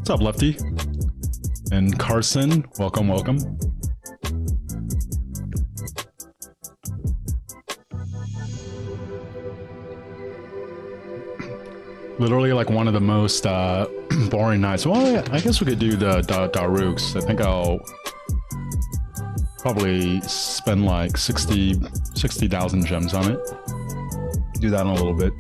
What's up, Lefty? And Carson, welcome, welcome. Literally like one of the most boring nights. Well, I guess we could do the Daruk's. I think I'll probably spend like 60,000 gems on it. Do that in a little bit.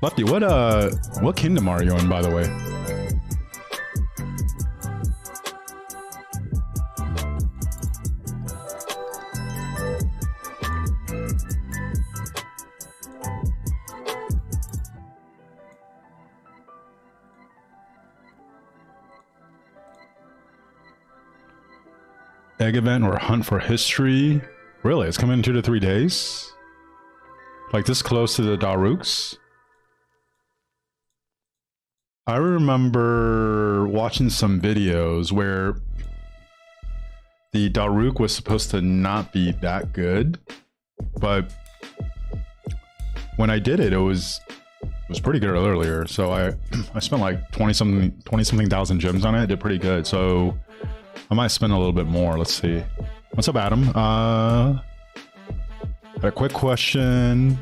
Lefty, what kingdom are you in, by the way? Egg event or hunt for history? Really? It's coming in 2 to 3 days? Like this close to the Daruk's? I remember watching some videos where the Daruk was supposed to not be that good, but when I did it, it was pretty good earlier. So I spent like 20 something thousand gems on it. It did pretty good. So I might spend a little bit more. Let's see. What's up, Adam? A quick question.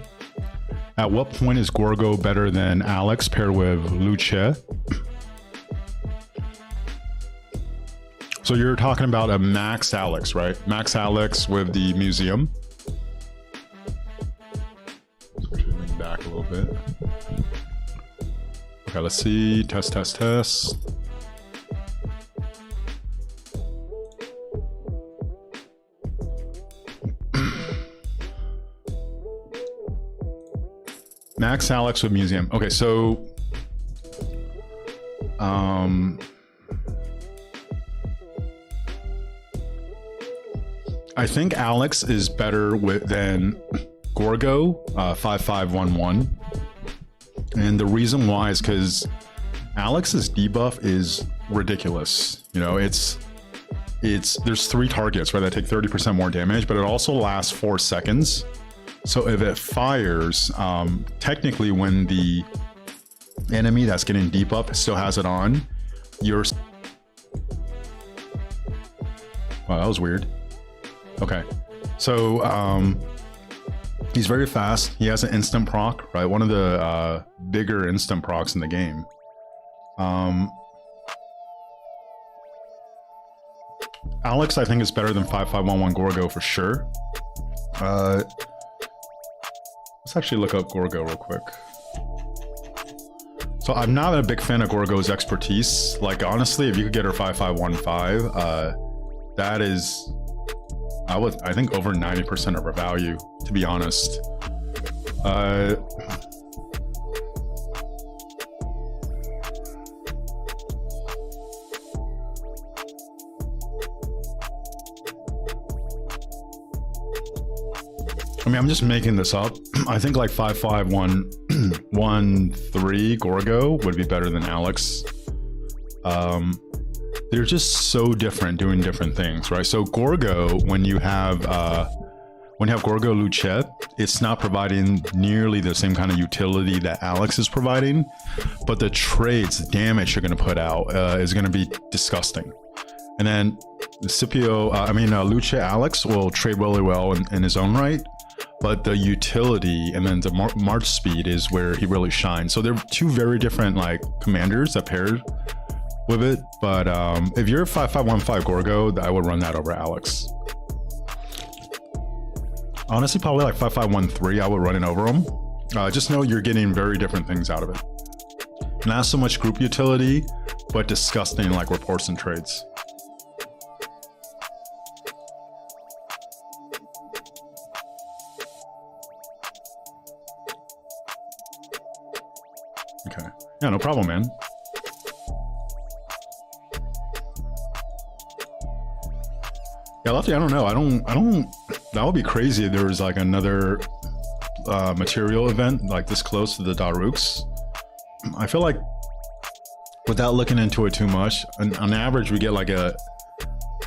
At what point is Gorgo better than Alex paired with Luce? So you're talking about a Max Alex, right? Max Alex with the museum. Lean back a little bit. Okay, let's see. Test. Max Alex with museum. Okay, so I think Alex is better than Gorgo 5511, and the reason why is because Alex's debuff is ridiculous. You know, it's there's 3 targets where they take 30% more damage, but it also lasts 4 seconds. So if it fires, technically when the enemy that's getting debuff still has it on, you're... Wow, that was weird. Okay, so he's very fast. He has an instant proc, right? One of the bigger instant procs in the game. Alex, I think, is better than 5511 Gorgo for sure. Let's actually look up Gorgo real quick. So I'm not a big fan of Gorgo's expertise. Like, honestly, if you could get her 5515, that is, I think, over 90% of her value, to be honest. I mean, I'm just making this up. I think like 5513 Gorgo would be better than Alex. They're just so different, doing different things, right? So Gorgo, when you have Gorgo Luce, it's not providing nearly the same kind of utility that Alex is providing, but the trades, the damage you're going to put out is going to be disgusting. And then Luce Alex will trade really well in his own right. But the utility and then the march speed is where he really shines. So they're 2 very different like commanders that paired with it. But if you're a 5515 Gorgo, I would run that over Alex. Honestly, probably like 5513, I would run it over him. Just know you're getting very different things out of it. Not so much group utility, but disgusting like reports and trades. Okay. Yeah, no problem, man. Yeah, Lefty, I don't know. I don't, that would be crazy if there was like another material event like this close to the Daruk's. I feel like without looking into it too much, on average, we get like a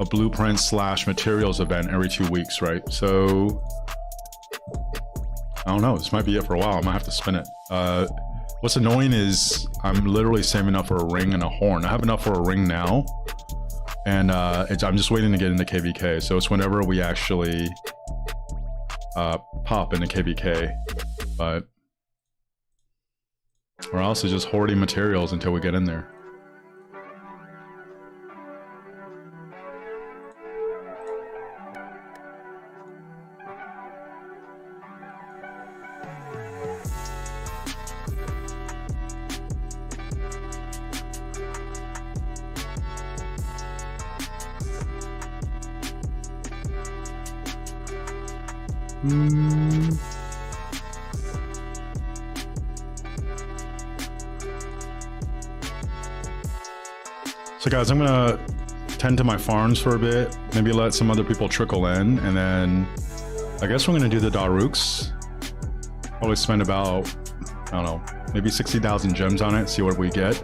blueprint / materials event every 2 weeks, right? So I don't know. This might be it for a while. I might have to spin it. What's annoying is I'm literally saving up for a ring and a horn. I have enough for a ring now, and I'm just waiting to get into KVK. So it's whenever we actually pop into KVK, but or else it's just hoarding materials until we get in there. So guys, I'm gonna tend to my farms for a bit, maybe let some other people trickle in, and then I guess we're gonna do the Daruks. Probably spend about, I don't know, maybe 60,000 gems on it, see what we get.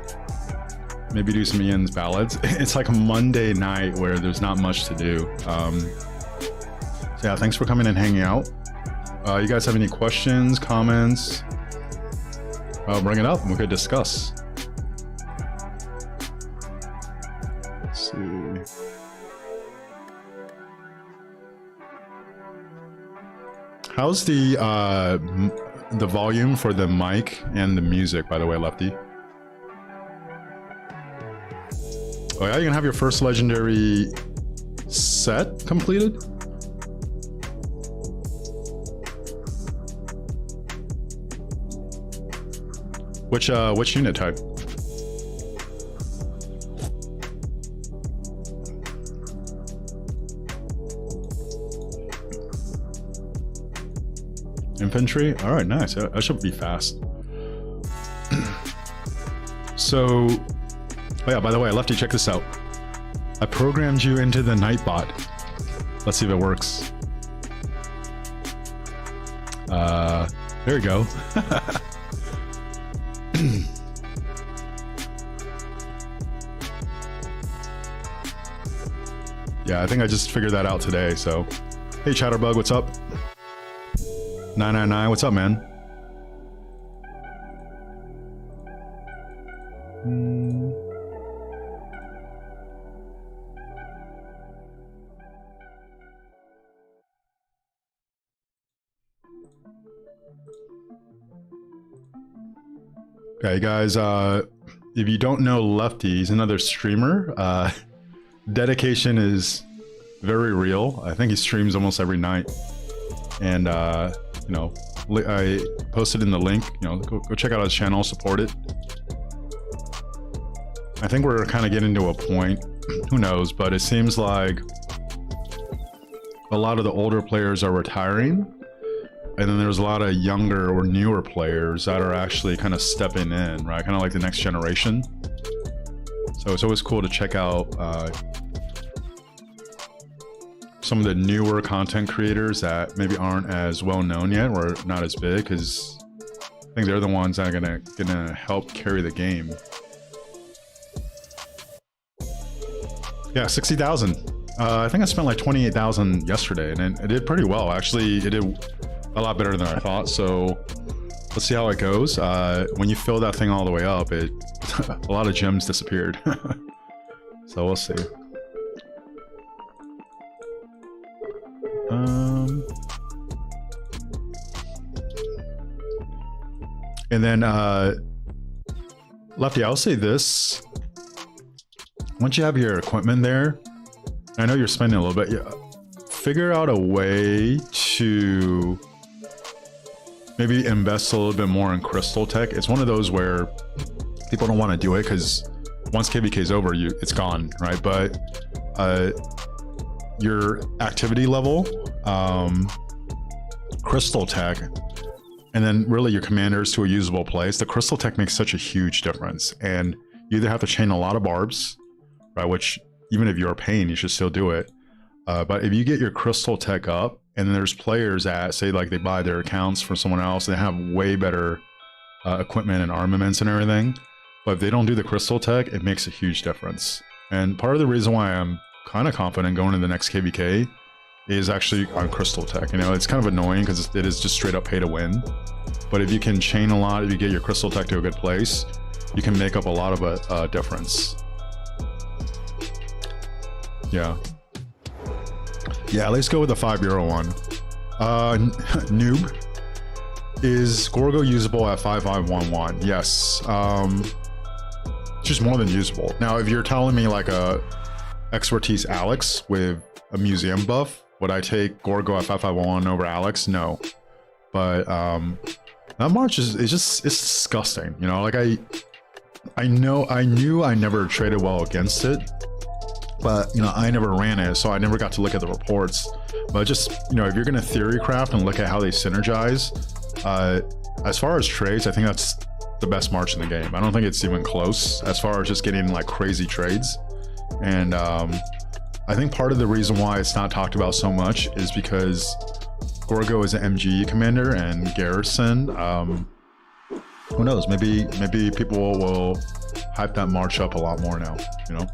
Maybe do some Ian's ballads. It's like a Monday night where there's not much to do. So yeah, thanks for coming and hanging out. You guys have any questions, comments? Bring it up and we could discuss. Let's see. How's the volume for the mic and the music, by the way, Lefty? Oh yeah, you can have your first legendary set completed? Which unit type? Infantry? All right, nice. That should be fast. So, oh yeah, by the way, Lefty, check this out. I programmed you into the Nightbot. Let's see if it works. There you go. Yeah, I think I just figured that out today, so. Hey, Chatterbug, what's up? 999, what's up, man? Okay, guys, if you don't know Lefty, he's another streamer. Dedication is very real. I think he streams almost every night. And, you know, I posted in the link, you know, go check out his channel, support it. I think we're kind of getting to a point, who knows, but it seems like a lot of the older players are retiring. And then there's a lot of younger or newer players that are actually kind of stepping in, right? Kind of like the next generation. So it's always cool to check out some of the newer content creators that maybe aren't as well known yet or not as big, because I think they're the ones that are gonna help carry the game. Yeah, 60,000. I think I spent like 28,000 yesterday, and it did pretty well. Actually, it did a lot better than I thought, so let's see how it goes. When you fill that thing all the way up, a lot of gems disappeared. So we'll see. And then Lefty, I'll say this. Once you have your equipment there, I know you're spending a little bit, yeah, figure out a way to maybe invest a little bit more in crystal tech. It's one of those where people don't want to do it because once KVK is over, it's gone, right? But your activity level, crystal tech, and then really your commanders to a usable place, the crystal tech makes such a huge difference. And you either have to chain a lot of barbs, right? Which even if you're paying, you should still do it. But if you get your crystal tech up, and then there's players that say like they buy their accounts from someone else, they have way better equipment and armaments and everything. but if they don't do the crystal tech, it makes a huge difference. And part of the reason why I'm kind of confident going to the next KVK is actually on crystal tech. You know, it's kind of annoying because it is just straight up pay to win. But if you can chain a lot, if you get your crystal tech to a good place, you can make up a lot of a difference. Yeah. Yeah, let's go with the €5 one. Noob. Is Gorgo usable at 5511? Yes. Just more than usable. Now, if you're telling me like a expertise Alex with a museum buff, would I take Gorgo at 5511 over Alex? No. But that March is just, it's disgusting. You know, like I knew I never traded well against it, but you know, I never ran it, so I never got to look at the reports. But just, you know, if you're gonna theory craft and look at how they synergize, as far as trades, I think that's the best March in the game. I don't think it's even close as far as just getting like crazy trades. And I think part of the reason why it's not talked about so much is because Gorgo is an MGE commander and Garrison, who knows, maybe people will hype that March up a lot more now, you know?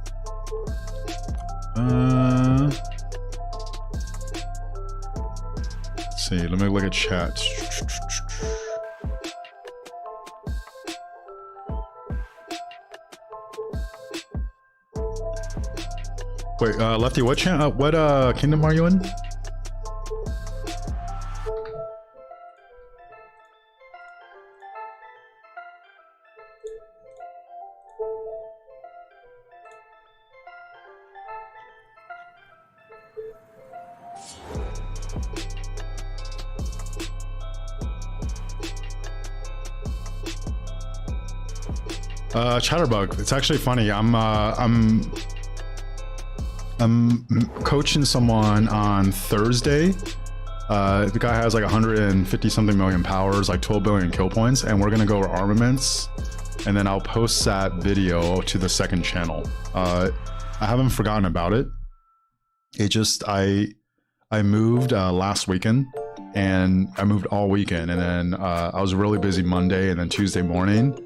Let's see, let me look at chat. Wait, Lefty, what kingdom are you in? Chatterbug. It's actually funny. I'm coaching someone on Thursday. The guy has like 150 something million powers, like 12 billion kill points, and we're gonna go over armaments, and then I'll post that video to the second channel. I haven't forgotten about it. It just I moved last weekend, and I moved all weekend, and then I was really busy Monday and then Tuesday morning,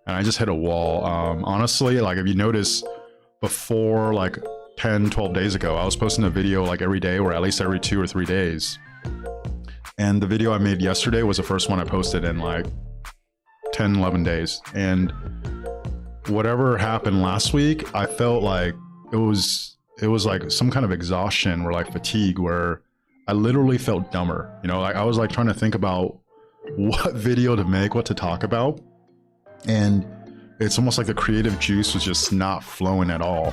and I just hit a wall. Honestly, like if you notice, before like 10-12 days ago, I was posting a video like every day or at least every 2 or 3 days, and the video I made yesterday was the first one I posted in like 10-11 days. And whatever happened last week, I felt like it was like some kind of exhaustion or like fatigue, where I literally felt dumber, you know, like I was like trying to think about what video to make, what to talk about, and it's almost like the creative juice was just not flowing at all.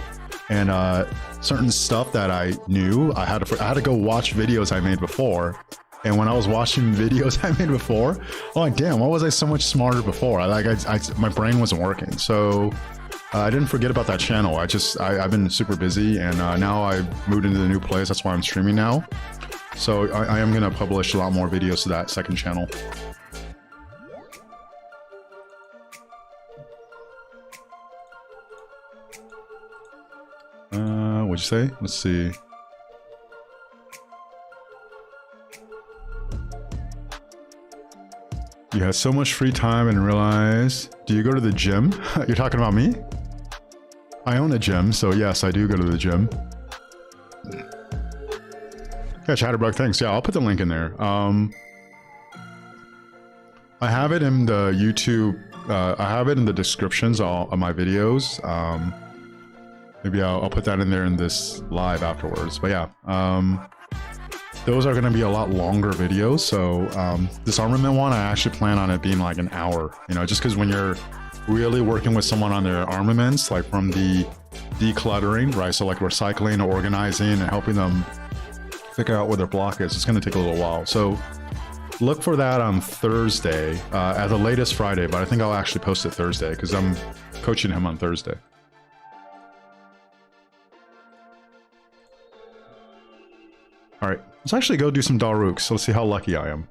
And certain stuff that I knew, I had to go watch videos I made before. And when I was watching videos I made before, I'm like, damn, why was I so much smarter before? My brain wasn't working. So I didn't forget about that channel. I've been super busy, and now I've moved into the new place. That's why I'm streaming now. So I am gonna publish a lot more videos to that second channel. What'd you say? Let's see. You had so much free time and realize, do you go to the gym? You're talking about me? I own a gym, so yes, I do go to the gym. Yeah, Chatterbug, thanks. Yeah, I'll put the link in there. I have it in the YouTube, I have it in the descriptions of my videos. Maybe I'll put that in there in this live afterwards. But yeah, those are going to be a lot longer videos. So this armament one, I actually plan on it being like an hour, you know, just because when you're really working with someone on their armaments, like from the decluttering, right? So like recycling, organizing, and helping them figure out where their block is, it's going to take a little while. So look for that on Thursday, at the latest Friday, but I think I'll actually post it Thursday because I'm coaching him on Thursday. All right, let's actually go do some Daruks. Let's see how lucky I am.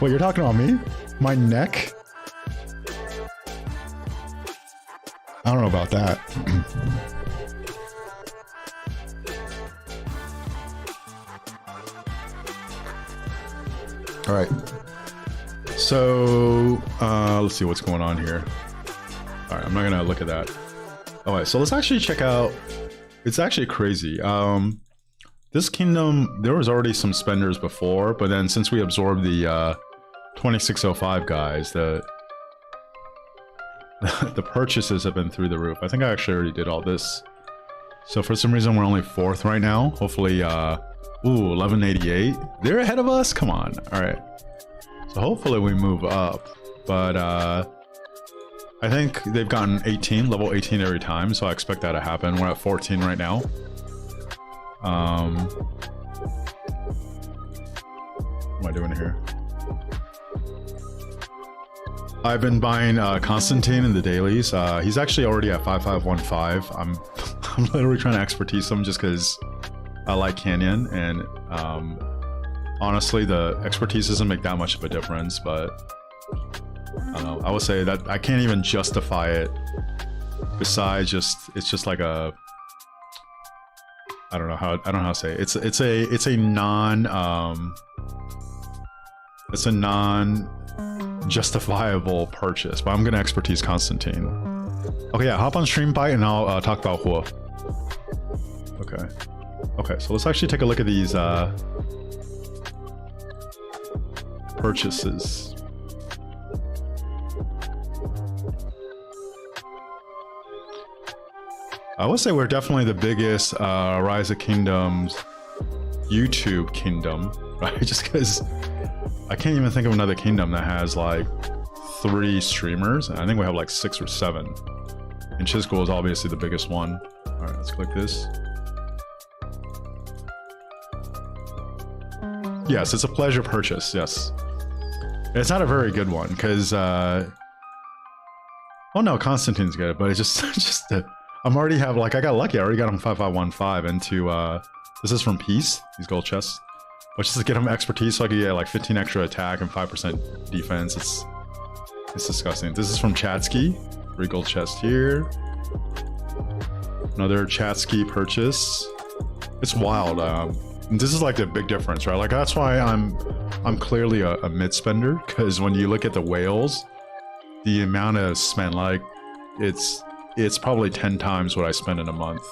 Wait, you're talking about me? My neck? I don't know about that. All right. So let's see what's going on here. All right, I'm not gonna look at that. All right, so let's actually check out. It's actually crazy. This kingdom, there was already some spenders before, but then since we absorbed the 2605 guys, the purchases have been through the roof. I think I actually already did all this. So for some reason, we're only 4th right now. Hopefully, ooh, 1188. They're ahead of us? Come on. All right. So hopefully we move up. But I think they've gotten 18, level 18 every time. So I expect that to happen. We're at 14 right now. What am I doing here? I've been buying Constantine in the dailies. He's actually already at 5515. I'm literally trying to expertise him just because I like Canyon, and honestly, the expertise doesn't make that much of a difference. But I don't know. I would say that I can't even justify it. Besides, it's just like a. I don't know how to say it. It's a non justifiable purchase, but I'm gonna expertise Constantine. Okay, yeah, hop on stream bite and I'll talk about Hua. Okay, so let's actually take a look at these purchases. I would say we're definitely the biggest Rise of Kingdoms YouTube kingdom, right? Just because I can't even think of another kingdom that has like 3 streamers. I think we have like 6 or 7. And Chisgul is obviously the biggest one. All right, let's click this. Yes, it's a pleasure purchase. Yes, it's not a very good one because, oh no, Constantine's good, but it's just I'm already have like I got lucky. I already got him 5515 into this is from Peace. These gold chests. But just to get him expertise, so I could get like 15 extra attack and 5% defense. It's disgusting. This is from Chatsky. 3 gold chest here. Another Chatsky purchase. It's wild. This is like the big difference, right? Like that's why I'm clearly a mid spender, because when you look at the whales, the amount of spend, like it's probably 10 times what I spend in a month.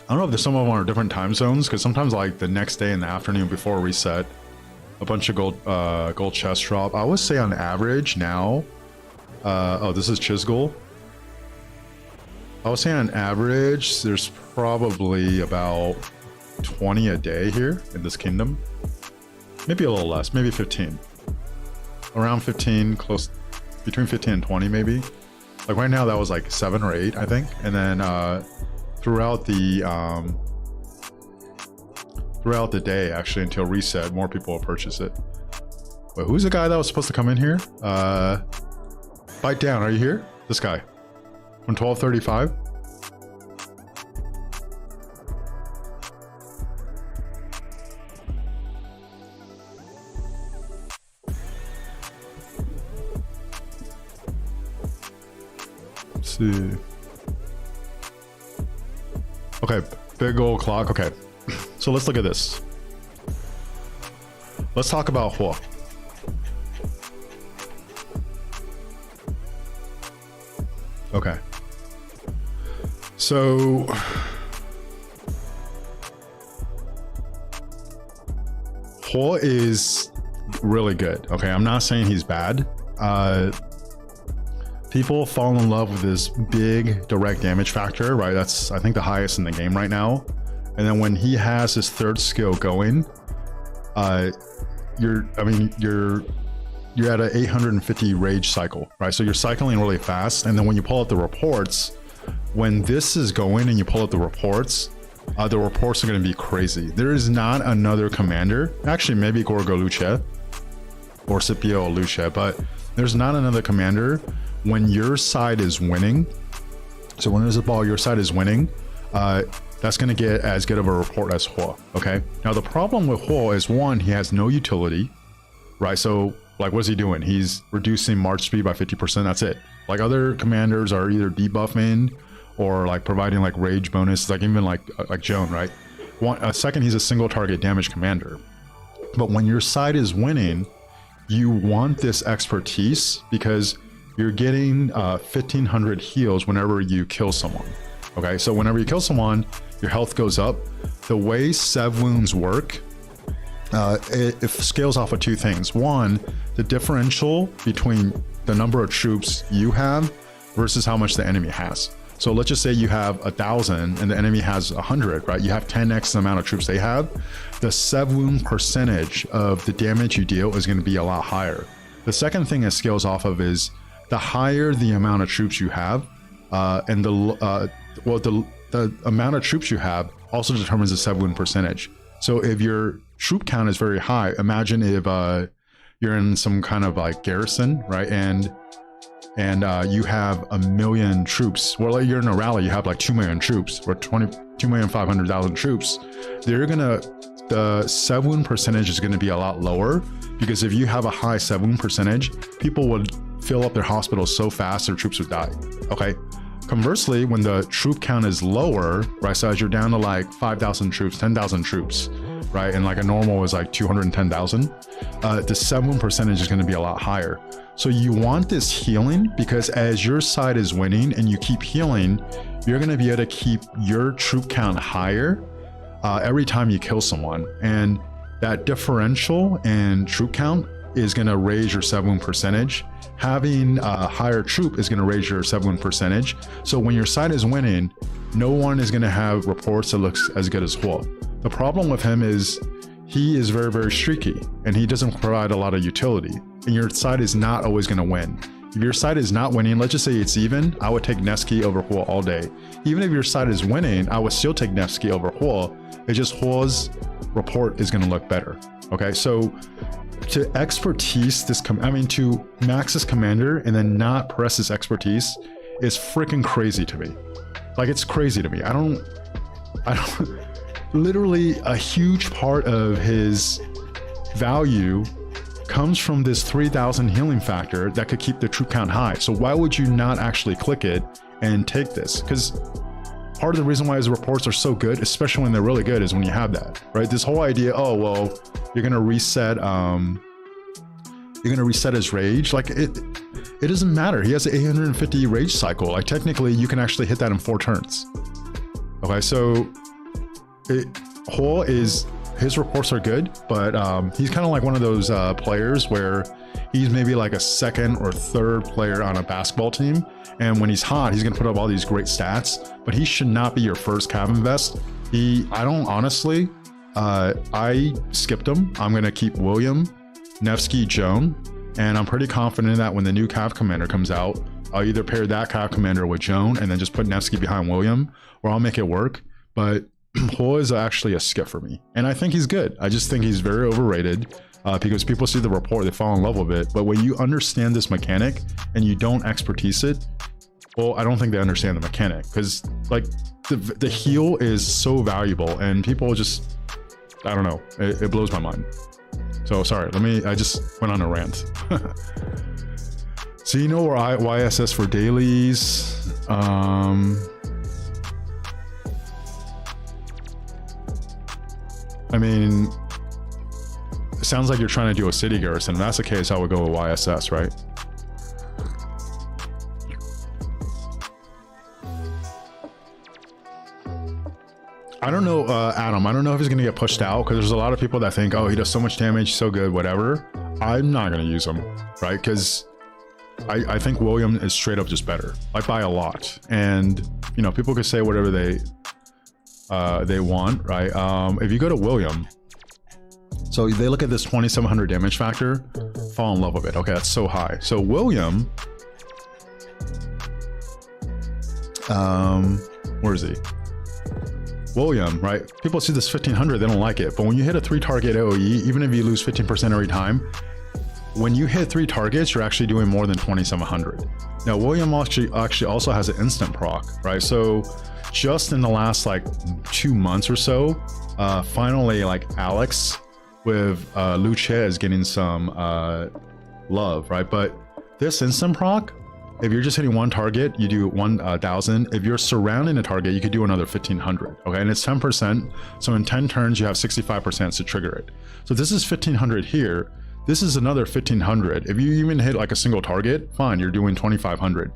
I don't know if there's some of them are different time zones, because sometimes like the next day in the afternoon before reset, a bunch of gold chest drop. I would say on average now, oh, this is Chisgul. I would say on average, there's probably about 20 a day here in this kingdom. Maybe a little less, maybe 15. Around 15, close, between 15 and 20 maybe. Like right now that was like 7 or 8, I think. And then throughout the day, actually, until reset, more people will purchase it. Wait, who's the guy that was supposed to come in here? Bite down, are you here? This guy. From 1235. Let's see. Okay, big old clock. Okay, so let's look at this. Let's talk about Hua. Okay. So Hua is really good. Okay, I'm not saying he's bad. People fall in love with this big direct damage factor, right? That's, I think, the highest in the game right now. And then when he has his 3rd skill going, you're at an 850 rage cycle, right? So you're cycling really fast. And then when you pull out the reports, when this is going and you pull out the reports are going to be crazy. There is not another commander, actually maybe Gorgo Luce or Scipio Luce, but there's not another commander when your side is winning. So when there's a ball, your side is winning, that's going to get as good of a report as Hua. Okay. Now the problem with Hua is, one, he has no utility, right? So Like, what's he doing? He's reducing march speed by 50%. That's it. Like, other commanders are either debuffing or like providing like rage bonus, like even like Joan, right? Second, he's a single target damage commander. But when your side is winning, you want this expertise because you're getting 1500 heals whenever you kill someone. Okay, so whenever you kill someone, your health goes up. The way Sev wounds work, it scales off of two things. One, the differential between the number of troops you have versus how much the enemy has. So let's just say you have 1,000 and the enemy has 100, right? You have 10x the amount of troops they have. The Sev wound percentage of the damage you deal is going to be a lot higher. The second thing it scales off of is the higher the amount of troops you have, and the amount of troops you have also determines the Sev wound percentage. So if your troop count is very high, imagine if you're in some kind of like garrison, right? And you have 1 million troops. Well, like you're in a rally, you have like 2 million troops or 2,500,000 troops. The Sev wound percentage is going to be a lot lower because if you have a high Sev wound percentage, people would fill up their hospitals so fast their troops would die. Okay. Conversely, when the troop count is lower, right? So as you're down to like 5,000 troops, 10,000 troops, right? And like a normal is like 210,000, the Sev wound percentage is going to be a lot higher. So you want this healing because as your side is winning and you keep healing, you're going to be able to keep your troop count higher every time you kill someone. And that differential in troop count is going to raise your Sev wound percentage. Having a higher troop is going to raise your Sev wound percentage. So when your side is winning, no one is going to have reports that looks as good as Huo. The problem with him is he is very, very streaky and he doesn't provide a lot of utility. And your side is not always going to win. If your side is not winning, let's just say it's even, I would take Nevsky over Huo all day. Even if your side is winning, I would still take Nevsky over Huo. It's just Huo's report is going to look better. Okay, so to expertise this, to max this commander and then not press his expertise is freaking crazy to me. Like, it's crazy to me. I don't, literally a huge part of his value comes from this 3,000 healing factor that could keep the troop count high. So why would you not actually click it and take this? Because part of the reason why his reports are so good, especially when they're really good, is when you have that, right? This whole idea, oh, well, you're going to reset his rage. Like, it doesn't matter. He has an 850 rage cycle. Like, technically you can actually hit that in 4 turns. Okay, so Huo is, his reports are good, but he's kind of like one of those players where he's maybe like a second or third player on a basketball team. And when he's hot, he's going to put up all these great stats, but he should not be your first cav invest. I skipped him. I'm going to keep William, Nevsky, Joan, and I'm pretty confident that when the new cav commander comes out, I'll either pair that cav commander with Joan and then just put Nevsky behind William, or I'll make it work. But Huo is actually a skip for me, and I think he's good. I just think he's very overrated because people see the report, they fall in love with it. But when you understand this mechanic and you don't expertise it, well, I don't think they understand the mechanic, because like the heal is so valuable and people just, I don't know, it blows my mind. So sorry, I just went on a rant. Xeno or YSS for dailies? I mean, it sounds like you're trying to do a city garrison. If that's the case, I would go with YSS, right? I don't know, Adam. I don't know if he's going to get pushed out, because there's a lot of people that think, oh, he does so much damage, so good, whatever. I'm not going to use him, right? Because I think William is straight up just better, like by a lot. And, you know, people could say whatever they want, right? If you go to William, so they look at this 2,700 damage factor, fall in love with it. Okay, that's so high. So William, where is he? William, right? People see this 1,500, they don't like it. But when you hit a 3-target AoE, even if you lose 15% every time, when you hit 3 targets, you're actually doing more than 2,700. Now, William actually also has an instant proc, right? So just in the last like 2 months or so, finally, like Alex with Lucia is getting some love, right? But this instant proc, if you're just hitting one target, you do 1,000. If you're surrounding a target, you could do another 1,500. Okay, and it's 10%. So in 10 turns, you have 65% to trigger it. So this is 1,500 here. This is another 1,500. If you even hit like a single target, fine, you're doing 2,500.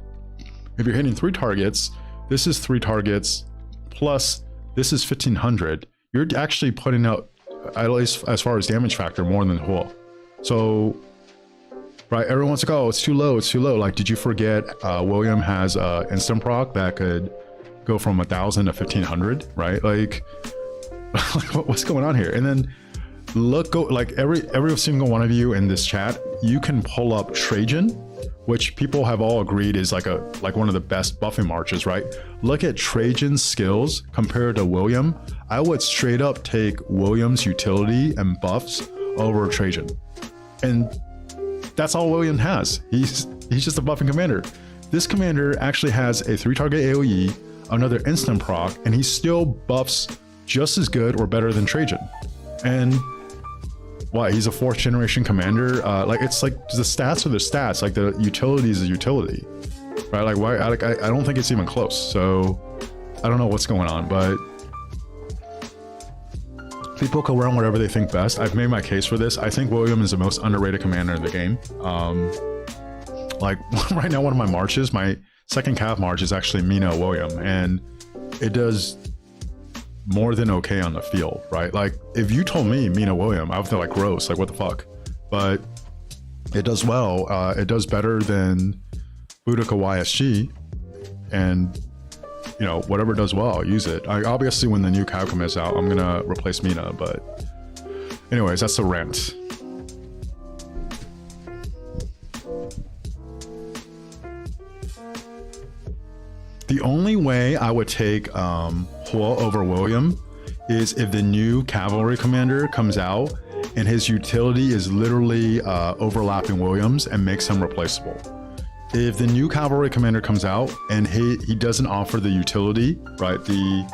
If you're hitting 3 targets, this is 3 targets plus this is 1,500. You're actually putting out, at least as far as damage factor, more than Huo. So, right, everyone's like, oh, it's too low, it's too low. Like, did you forget William has instant proc that could go from 1,000 to 1,500, right? Like, what's going on here? And then like every single one of you in this chat, you can pull up Trajan, which people have all agreed is like one of the best buffing marches, right? Look at Trajan's skills compared to William. I would straight up take William's utility and buffs over Trajan. And that's all William has. He's just a buffing commander. This commander actually has a 3-target AoE, another instant proc, and he still buffs just as good or better than Trajan. And why? He's a 4th generation commander. Like, it's like the stats are the stats. Like, the utility is a utility, right? Like, why? I don't think it's even close. So I don't know what's going on, but people can run whatever they think best. I've made my case for this. I think William is the most underrated commander in the game. Like right now, one of my marches, my second cav march is actually Mina William, and it does more than okay on the field, right? Like, if you told me Mina William, I would feel like gross, like what the fuck? But it does well. It does better than Boudica YSG, and you know, whatever does well, I'll use it. Obviously, when the new cav comes out, I'm gonna replace Mina, but anyways, that's the rant. The only way I would take Huo over William is if the new cavalry commander comes out and his utility is literally overlapping William's and makes him replaceable. If the new cavalry commander comes out and he doesn't offer the utility, right? Can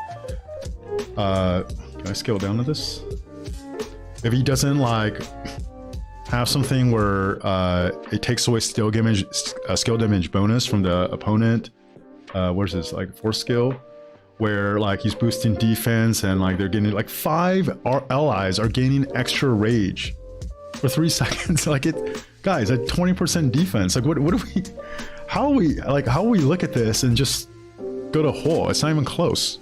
I scale down to this? If he doesn't like have something where it takes away skill damage bonus from the opponent. Where's this, like, 4th skill, where like he's boosting defense and like they're getting like 5 allies are gaining extra rage for 3 seconds. Like, it, guys, at 20% defense, like what do we, how we look at this and just go to Huo? It's not even close.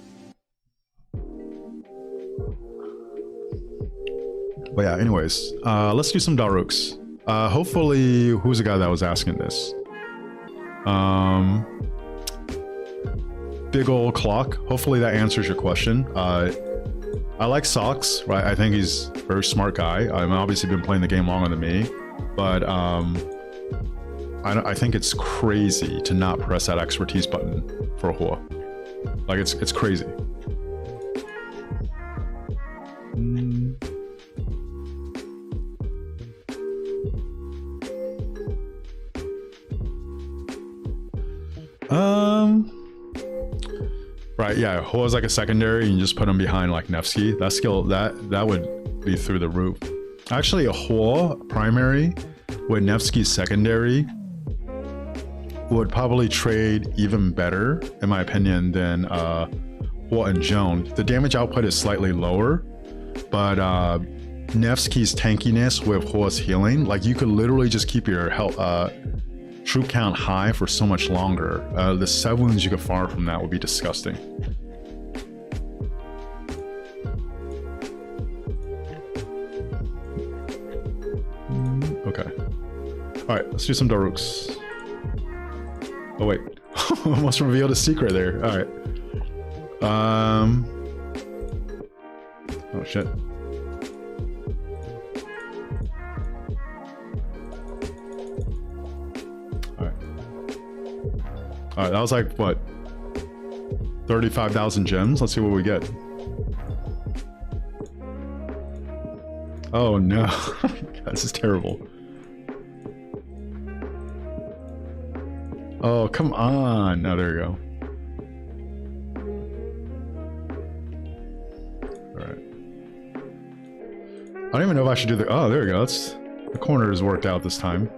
But yeah, anyways, let's do some Daruks. Hopefully, who's the guy that was asking this? Big old clock. Hopefully that answers your question. I like Socks, right? I think he's a very smart guy. I've obviously been playing the game longer than me, but I think it's crazy to not press that expertise button for Huo. Like, it's crazy. Right, yeah, Huo's like a secondary, you just put him behind like Nevsky. That skill, that would be through the roof. Actually, a Huo primary with Nevsky's secondary would probably trade even better, in my opinion, than Huo and Joan. The damage output is slightly lower, but Nevsky's tankiness with Huo's healing, like, you could literally just keep your health troop count high for so much longer. The 7 wounds you could farm from that would be disgusting. Okay. All right, let's do some Daruks. Oh wait, almost revealed a secret there. All right. Oh shit. All right, that was like, what, 35,000 gems? Let's see what we get. Oh no, God, this is terrible. Oh, come on. No, there you go. All right. I don't even know if I should do the, oh, there we go. That's, the corner is worked out this time.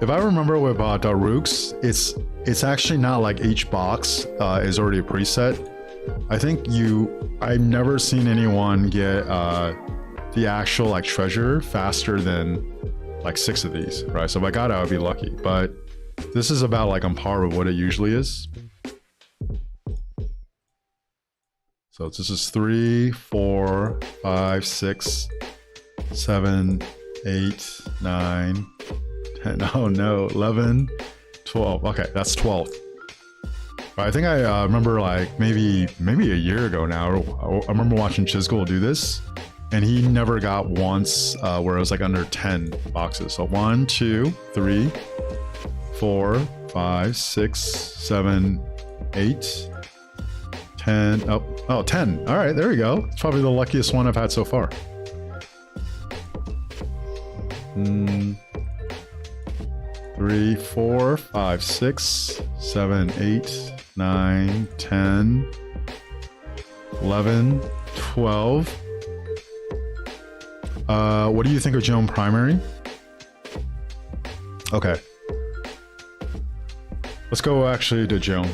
if I remember with Daruk's, it's actually not like each box is already a preset. I think I've never seen anyone get the actual like treasure faster than like 6 of these, right? So if I got it, I would be lucky. But this is about like on par with what it usually is. So this is 3, 4, 5, 6, 7, 8, 9, 10. Oh no, 11, 12. Okay, that's 12. I think I remember like maybe a year ago now. I remember watching Chisgul do this, and he never got once where it was like under 10 boxes. So 1, 2, 3, 4, 5, 6, 7, 8, 10. Oh, 10. All right, there we go. It's probably the luckiest one I've had so far. 3, 4, 5, 6, 7, 8, 9, 10, 11, 12. What do you think of Joan Primary? Okay. Let's go actually to Joan.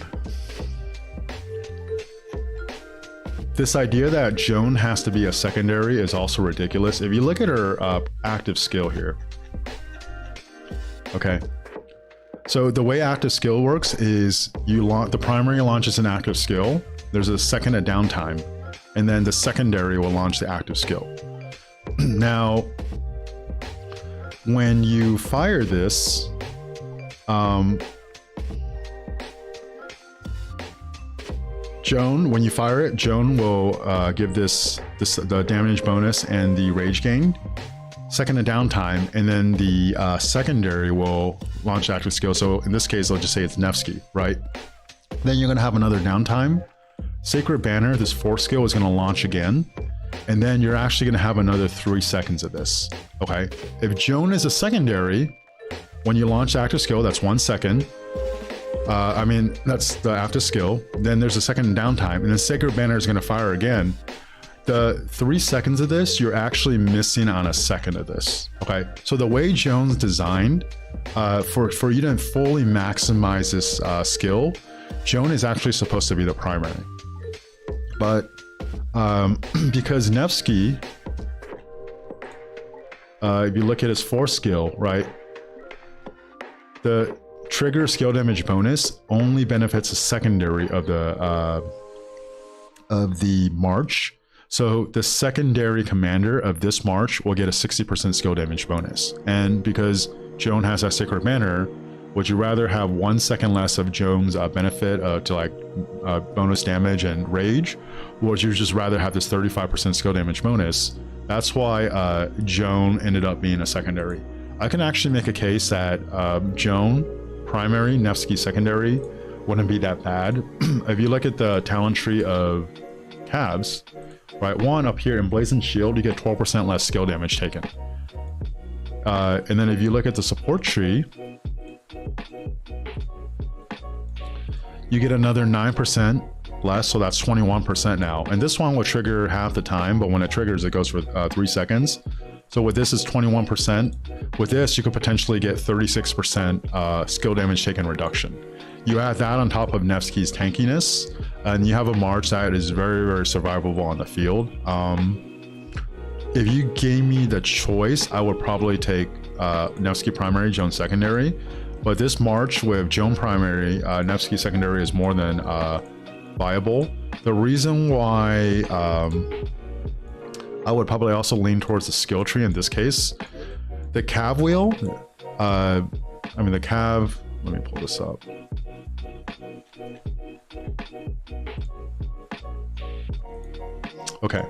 This idea that Joan has to be a secondary is also ridiculous. If you look at her active skill here. Okay. So the way active skill works is the primary launches an active skill. There's a second at downtime, and then the secondary will launch the active skill. Now, when you fire this, Joan, when you fire it, Joan will give the damage bonus and the rage gain. Second at downtime, and then the secondary will launch active skill. So in this case, I'll just say it's Nevsky, right? Then you're going to have another downtime. Sacred Banner, this 4th skill, is going to launch again. And then you're actually going to have another 3 seconds of this, okay? If Joan is a secondary, when you launch active skill, that's 1 second. That's the active skill. Then there's a second downtime, and then Sacred Banner is going to fire again. The 3 seconds of this, you're actually missing on a second of this, okay? So the way Joan's designed, for you to fully maximize this skill, Joan is actually supposed to be the primary. But because Nevsky, if you look at his 4th skill, right? The trigger skill damage bonus only benefits the secondary of the march. So the secondary commander of this march will get a 60% skill damage bonus. And because Joan has that Sacred Banner, would you rather have 1 second less of Joan's benefit to like bonus damage and rage? Or would you just rather have this 35% skill damage bonus? That's why Joan ended up being a secondary. I can actually make a case that Joan primary, Nevsky secondary wouldn't be that bad. If you look at the talent tree of Cavs, right, one up here in Blazing Shield, you get 12% less skill damage taken. And then if you look at the support tree, you get another 9% less, so that's 21% now. And this one will trigger half the time, but when it triggers, it goes for 3 seconds. So with this is 21%. With this, you could potentially get 36% skill damage taken reduction. You add that on top of Nevsky's tankiness, and you have a March that is very, very survivable on the field. If you gave me the choice, I would probably take Nevsky primary, Joan secondary. But this March with Joan primary, Nevsky secondary is more than viable. The reason why I would probably also lean towards the skill tree in this case, the Cav wheel, the Cav, let me pull this up. Okay.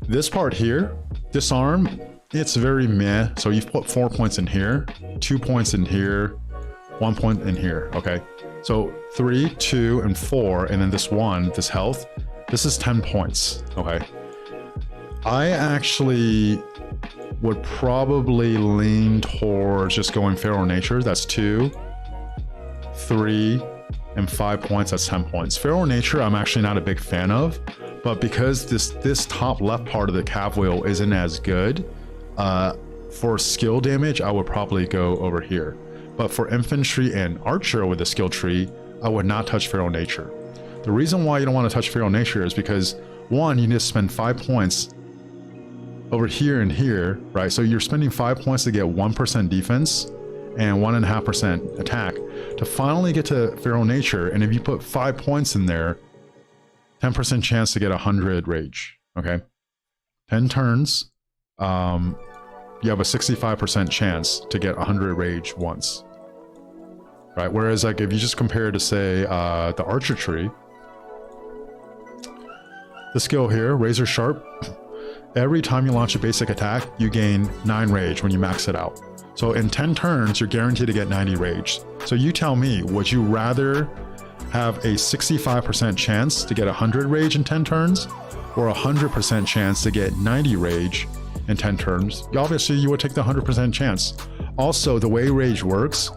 This part here, disarm, it's very meh. So you've put 4 points in here, 2 points in here, 1 point in here, okay? So 3, 2, and 4, and then this 1, this health, this is 10 points, okay? I actually would probably lean towards just going Feral Nature. That's 2, 3, and 5 points. That's 10 points. Feral Nature, I'm actually not a big fan of, but because this top left part of the Cav wheel isn't as good, for skill damage, I would probably go over here. But for infantry and archer with the skill tree, I would not touch Feral Nature. The reason why you don't want to touch Feral Nature is because, one, you need to spend 5 points over here and here, right? So you're spending 5 points to get 1% defense and 1.5% attack to finally get to Feral Nature. And if you put 5 points in there, 10% chance to get 100 rage, okay? 10 turns, you have a 65% chance to get 100 rage once, right? Whereas like if you just compare to say the archer tree, the skill here, Razor Sharp, every time you launch a basic attack, you gain 9 rage when you max it out. So in 10 turns, you're guaranteed to get 90 rage. So you tell me, would you rather have a 65% chance to get 100 rage in 10 turns, or 100% chance to get 90 rage in 10 turns? Obviously, you would take the 100% chance. Also, the way rage works,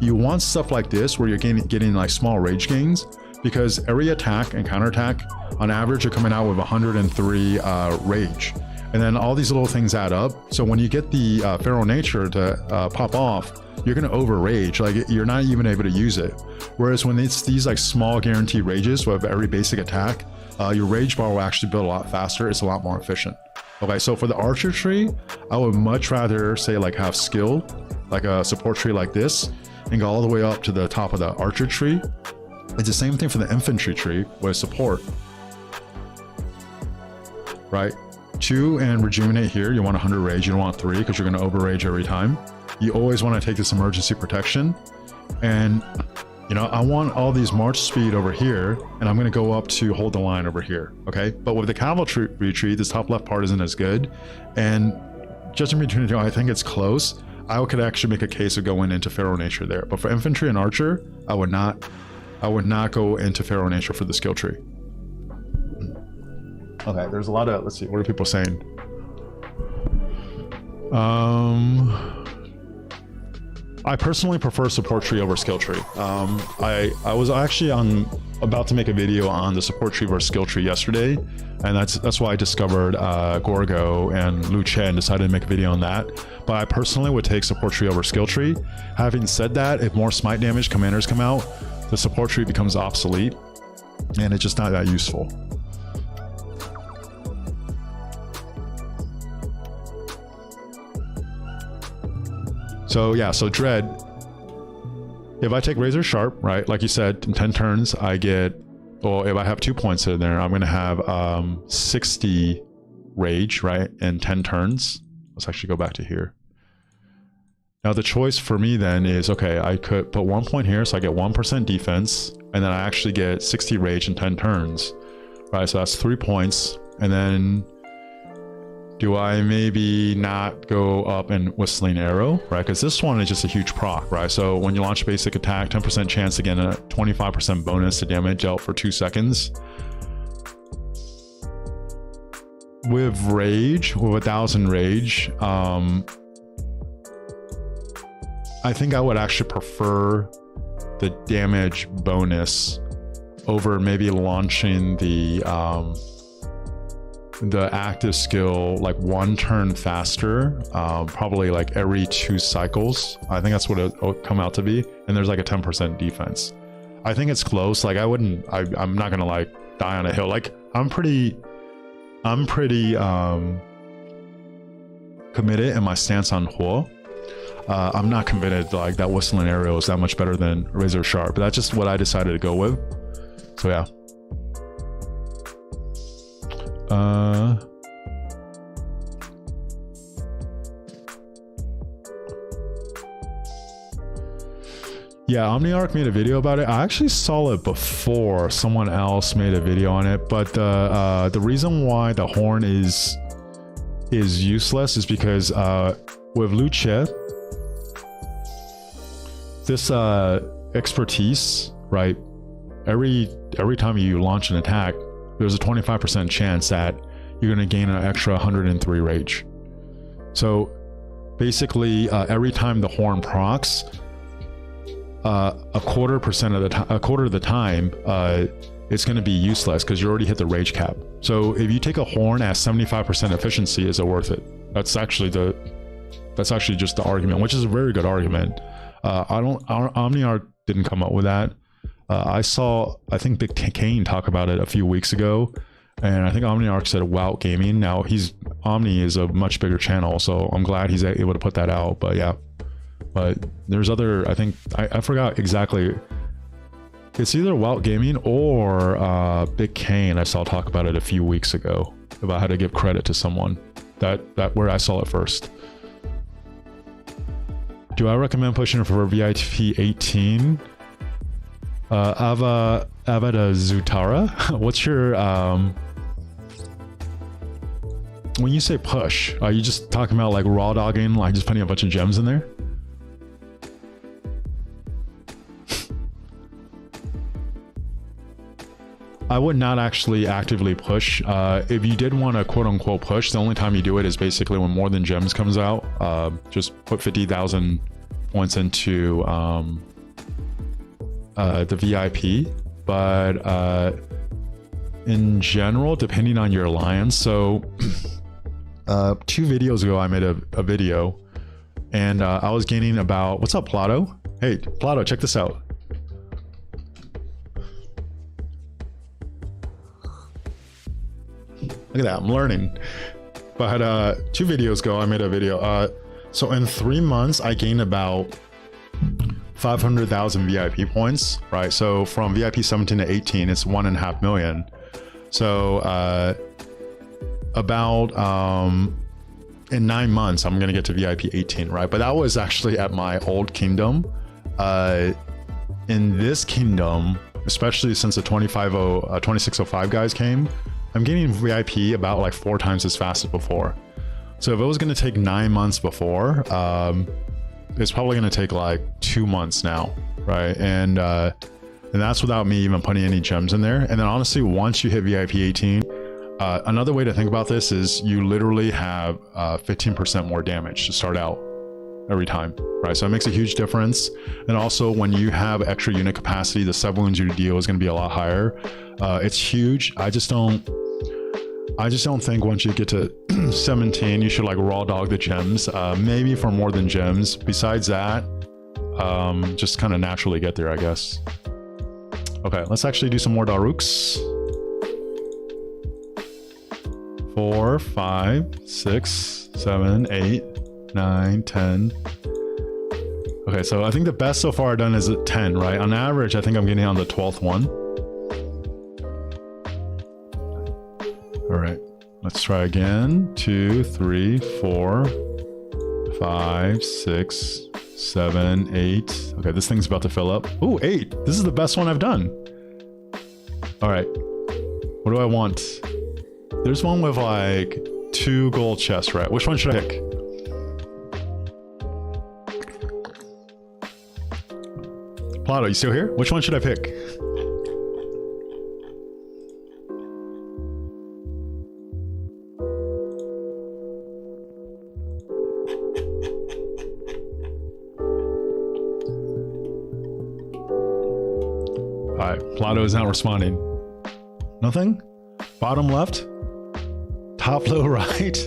you want stuff like this where you're getting like small rage gains, because every attack and counterattack, on average, you're coming out with 103 rage. And then all these little things add up. So when you get the Feral Nature to pop off, you're going to over rage. Like you're not even able to use it. Whereas when it's these like small guaranteed rages with every basic attack, your rage bar will actually build a lot faster. It's a lot more efficient. Okay, so for the archer tree, I would much rather say like have skill, like a support tree like this, and go all the way up to the top of the archer tree. It's the same thing for the infantry tree with support, right? 2 and rejuvenate here, you want 100 rage, you don't want 3 because you're going to over rage every time. You always want to take this emergency protection. And you know, I want all these march speed over here, and I'm going to go up to hold the line over here, okay? But with the cavalry tree, this top left part isn't as good. And judging between the two, I think it's close. I could actually make a case of going into Feral Nature there. But for infantry and archer, I would not go into Feral Nature for the skill tree. Okay, there's a lot of, let's see, what are people saying? I personally prefer support tree over skill tree. I was actually about to make a video on the support tree versus skill tree yesterday, and that's why I discovered Gorgo and Lu Chen, decided to make a video on that. But I personally would take support tree over skill tree. Having said that, if more smite damage commanders come out, the support tree becomes obsolete, and it's just not that useful. So yeah, so Dread, if I take Razor Sharp, right, like you said, in 10 turns, I get, well, if I have 2 points in there, I'm going to have 60 rage, right, in 10 turns. Let's actually go back to here. Now the choice for me then is, okay, I could put 1 point here, so I get 1% defense, and then I actually get 60 rage in 10 turns, right? So that's 3 points, and then do I maybe not go up and Whistling Arrow, right? Because this one is just a huge proc, right? So when you launch basic attack, 10% chance to get a 25% bonus to damage out for 2 seconds. With rage, with 1000 rage, I think I would actually prefer the damage bonus over maybe launching the active skill like 1 turn faster, probably like every 2 cycles. I think that's what it'll come out to be. And there's like a 10% defense. I think it's close. Like I'm not gonna like die on a hill. Like I'm pretty committed in my stance on Huo. I'm not committed like that Whistling Arrow is that much better than Razor Sharp, but that's just what I decided to go with. So yeah. Yeah, Omniarch made a video about it. I actually saw it before someone else made a video on it, but the reason why the horn is useless is because with Lu Che, this expertise, right? Every time you launch an attack, there's a 25% chance that you're going to gain an extra 103 rage. So basically, every time the horn procs, a quarter of the time, it's going to be useless because you already hit the rage cap. So if you take a horn at 75% efficiency, is it worth it? That's actually the That's actually just the argument, which is a very good argument. OmniArc didn't come up with that. I think Big Kane talk about it a few weeks ago, and I think OmniArc said WoW Gaming. Now Omni is a much bigger channel, so I'm glad he's able to put that out. But yeah, but there's other, I think, I forgot exactly. It's either WoW Gaming or Big Kane. I saw talk about it a few weeks ago about how to give credit to someone. That where I saw it first. Do I recommend pushing for VIP 18? Avada Zutara? What's your when you say push, are you just talking about like raw dogging, like just putting a bunch of gems in there? I would not actually actively push. If you did want to quote unquote push, the only time you do it is basically when More Than Gems comes out. Just put 50,000 points into the VIP. But in general, depending on your alliance. So 2 videos ago, I made a video and I was gaining about, what's up, Plato? Hey, Plato, check this out. Look at that, I'm learning. But 2 videos ago, I made a video. So in 3 months, I gained about 500,000 VIP points, right? So from VIP 17 to 18, it's 1.5 million. So about in 9 months, I'm gonna get to VIP 18, right? But that was actually at my old kingdom. In this kingdom, especially since the 2605 guys came, I'm getting VIP about like 4 times as fast as before. So if it was going to take 9 months before, it's probably going to take like 2 months now, right? And that's without me even putting any gems in there. And then honestly, once you hit VIP 18, another way to think about this is you literally have 15% more damage to start out every time, right? So it makes a huge difference. And also when you have extra unit capacity, the sub wounds you deal is going to be a lot higher. It's huge. I just don't think once you get to 17, you should like raw dog the gems. Maybe for More Than Gems. Besides that, just kind of naturally get there, I guess. Okay, let's actually do some more Daruks. 4, 5, 6, 7, 8, 9, 10. Okay, so I think the best so far done is at 10, right? On average, I think I'm getting on the 12th one. All right, let's try again. 2, 3, 4, 5, 6, 7, 8. Okay, this thing's about to fill up. Ooh, 8. This is the best one I've done. All right, what do I want? There's one with like 2 gold chests, right? Which one should I pick? Plato, you still here? Which one should I pick? Plato is not responding. Nothing? Bottom left? Top low right?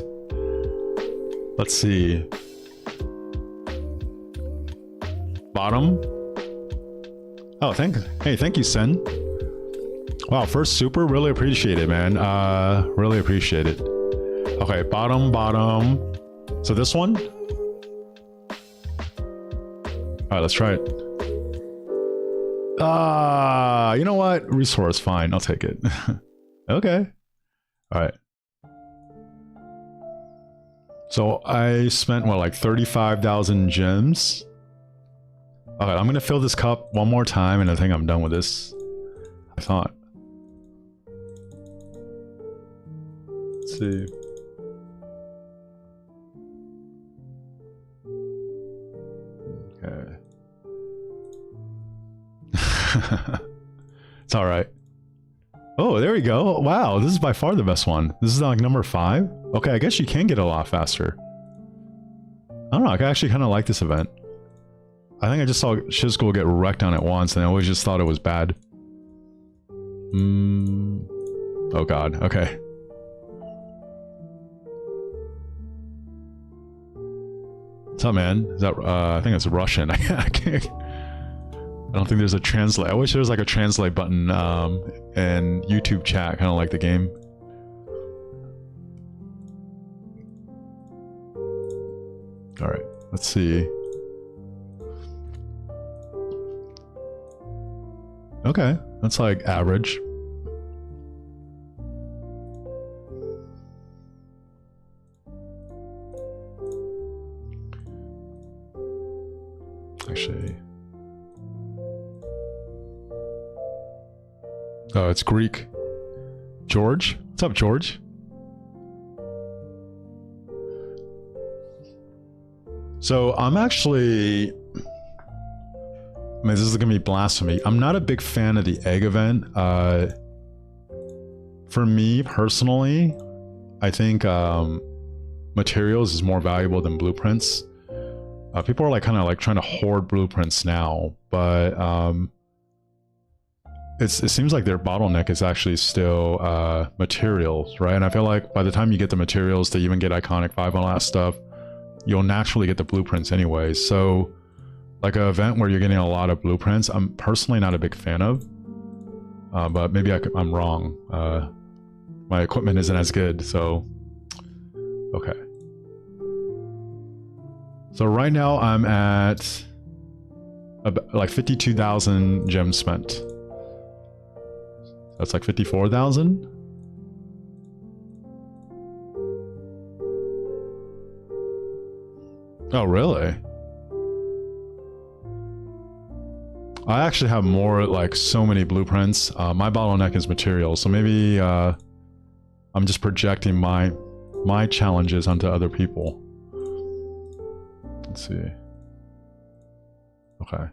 Let's see. Bottom? Oh, thank you, Sen. Wow, first super, really appreciate it, man. Really appreciate it. Okay, bottom. So this one? All right, let's try it. You know what? Resource, fine. I'll take it. Okay. All right. So I spent, what, like 35,000 gems? Okay, I'm going to fill this cup one more time, and I think I'm done with this. I thought. Let's see. Okay. It's all right. Oh, there we go. Wow, this is by far the best one. This is like number 5. Okay, I guess you can get a lot faster. I don't know. I actually kind of like this event. I think I just saw Shizgul get wrecked on it once, and I always just thought it was bad. Oh god. Okay. What's up, man? Is that I think it's Russian. I can't. I don't think there's a translate. I wish there was like a translate button and YouTube chat, kind of like the game. All right, let's see. Okay, that's like average. Actually. Oh, it's Greek. George? What's up, George? So I'm actually... I mean, this is gonna be blasphemy. I'm not a big fan of the egg event. For me, personally, I think materials is more valuable than blueprints. People are like kind of like trying to hoard blueprints now, but it seems like their bottleneck is actually still materials, right? And I feel like by the time you get the materials to even get Iconic 5 and all that stuff, you'll naturally get the blueprints anyway. So like an event where you're getting a lot of blueprints, I'm personally not a big fan of, but maybe I'm wrong. My equipment isn't as good, so okay. So right now I'm at like 52,000 gems spent. That's like 54,000. Oh, really? I actually have more, like so many blueprints. My bottleneck is materials, so maybe I'm just projecting my challenges onto other people. Let's see. Okay.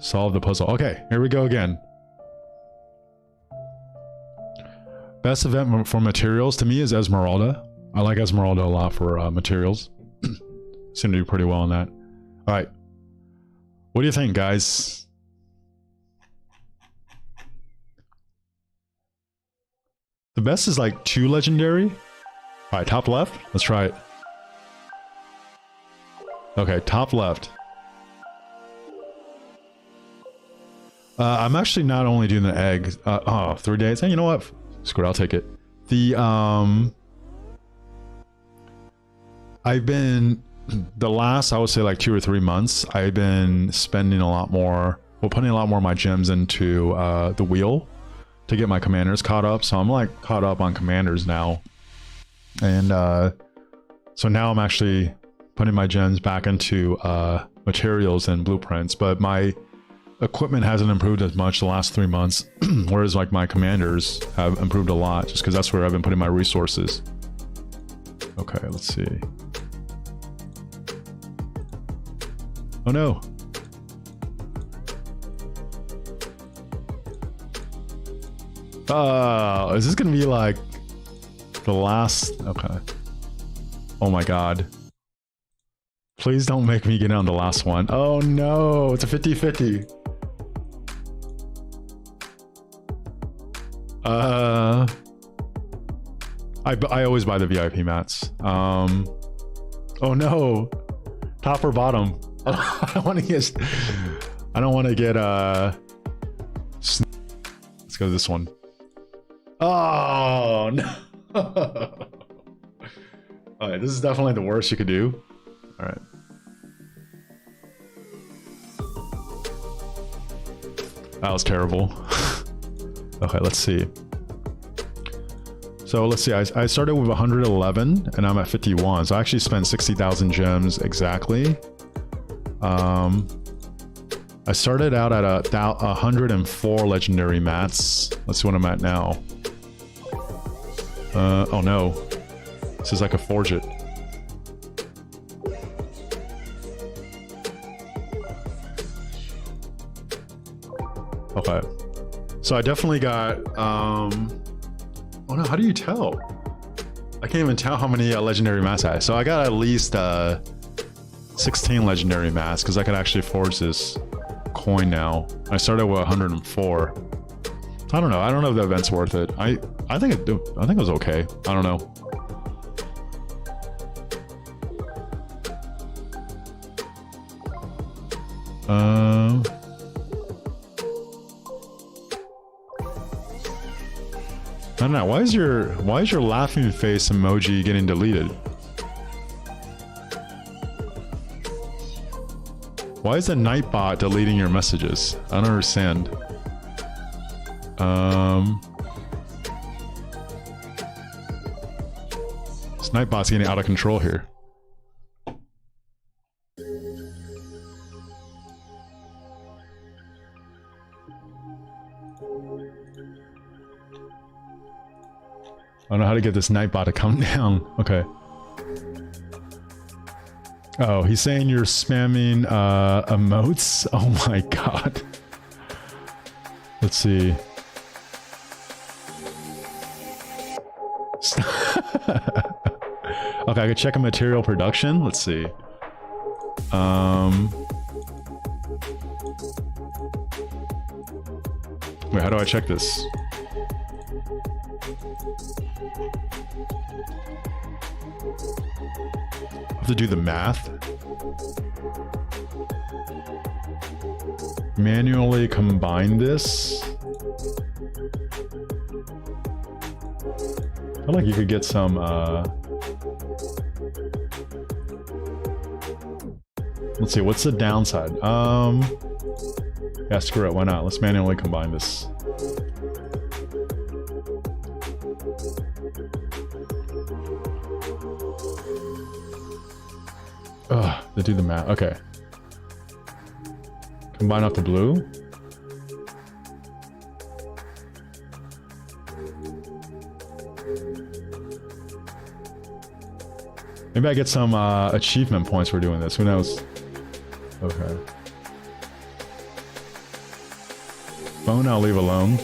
Solve the puzzle. Okay, here we go again. Best event for materials to me is Esmeralda. I like Esmeralda a lot for materials. Seem to do pretty well on that. All right. What do you think, guys? The best is like 2 legendary. All right, top left. Let's try it. Okay, top left. I'm actually not only doing the egg. Oh, 3 days. Hey, you know what? Screw it, I'll take it. The I've been the last, I would say like 2 or 3 months, I've been spending a lot more, well, putting a lot more of my gems into the wheel to get my commanders caught up. So I'm like caught up on commanders now. And so now I'm actually putting my gems back into materials and blueprints, but my equipment hasn't improved as much the last 3 months, whereas like my commanders have improved a lot, just because that's where I've been putting my resources. Okay, let's see. Oh no. Is this gonna be like the last? Okay. Oh my god. Please don't make me get on the last one. Oh no, it's a 50-50. I always buy the VIP mats. Oh no. Top or bottom? I don't want to get. I don't want to get. Let's go this one. Oh no! All right, this is definitely the worst you could do. All right. That was terrible. Okay, let's see. So let's see. I started with 111, and I'm at 51. So I actually spent 60,000 gems exactly. I started out at 104 legendary mats. Let's see what I'm at now. Oh no. This is like a forge it. Okay. So I definitely got, oh no, how do you tell? I can't even tell how many legendary mats I have. So I got at least 16 legendary mats because I could actually forge this coin now. I started with 104. I don't know. I don't know if the event's worth it. I think it was okay. I don't know. I don't know. Why is your laughing face emoji getting deleted? Why is the Nightbot deleting your messages? I don't understand. This Nightbot's getting out of control here. I don't know how to get this Nightbot to come down. Okay. Oh, he's saying you're spamming emotes? Oh my god. Let's see. Okay, I could check a material production. Let's see. Wait, how do I check this? I have to do the math. Manually combine this. I feel like you could get some let's see, what's the downside? Yeah, screw it, why not? Let's manually combine this. Ugh, to do the math. Okay. Combine off the blue. Maybe I get some achievement points for doing this. Who knows? Okay. Phone I'll leave alone.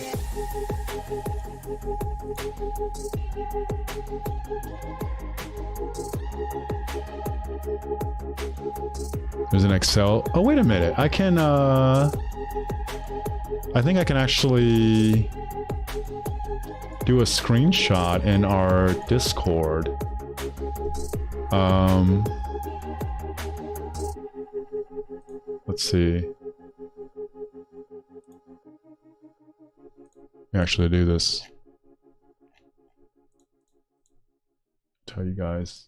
There's an Excel. Oh, wait a minute. I can, I think I can actually do a screenshot in our Discord. Let's see. Let me actually do this. Tell you guys.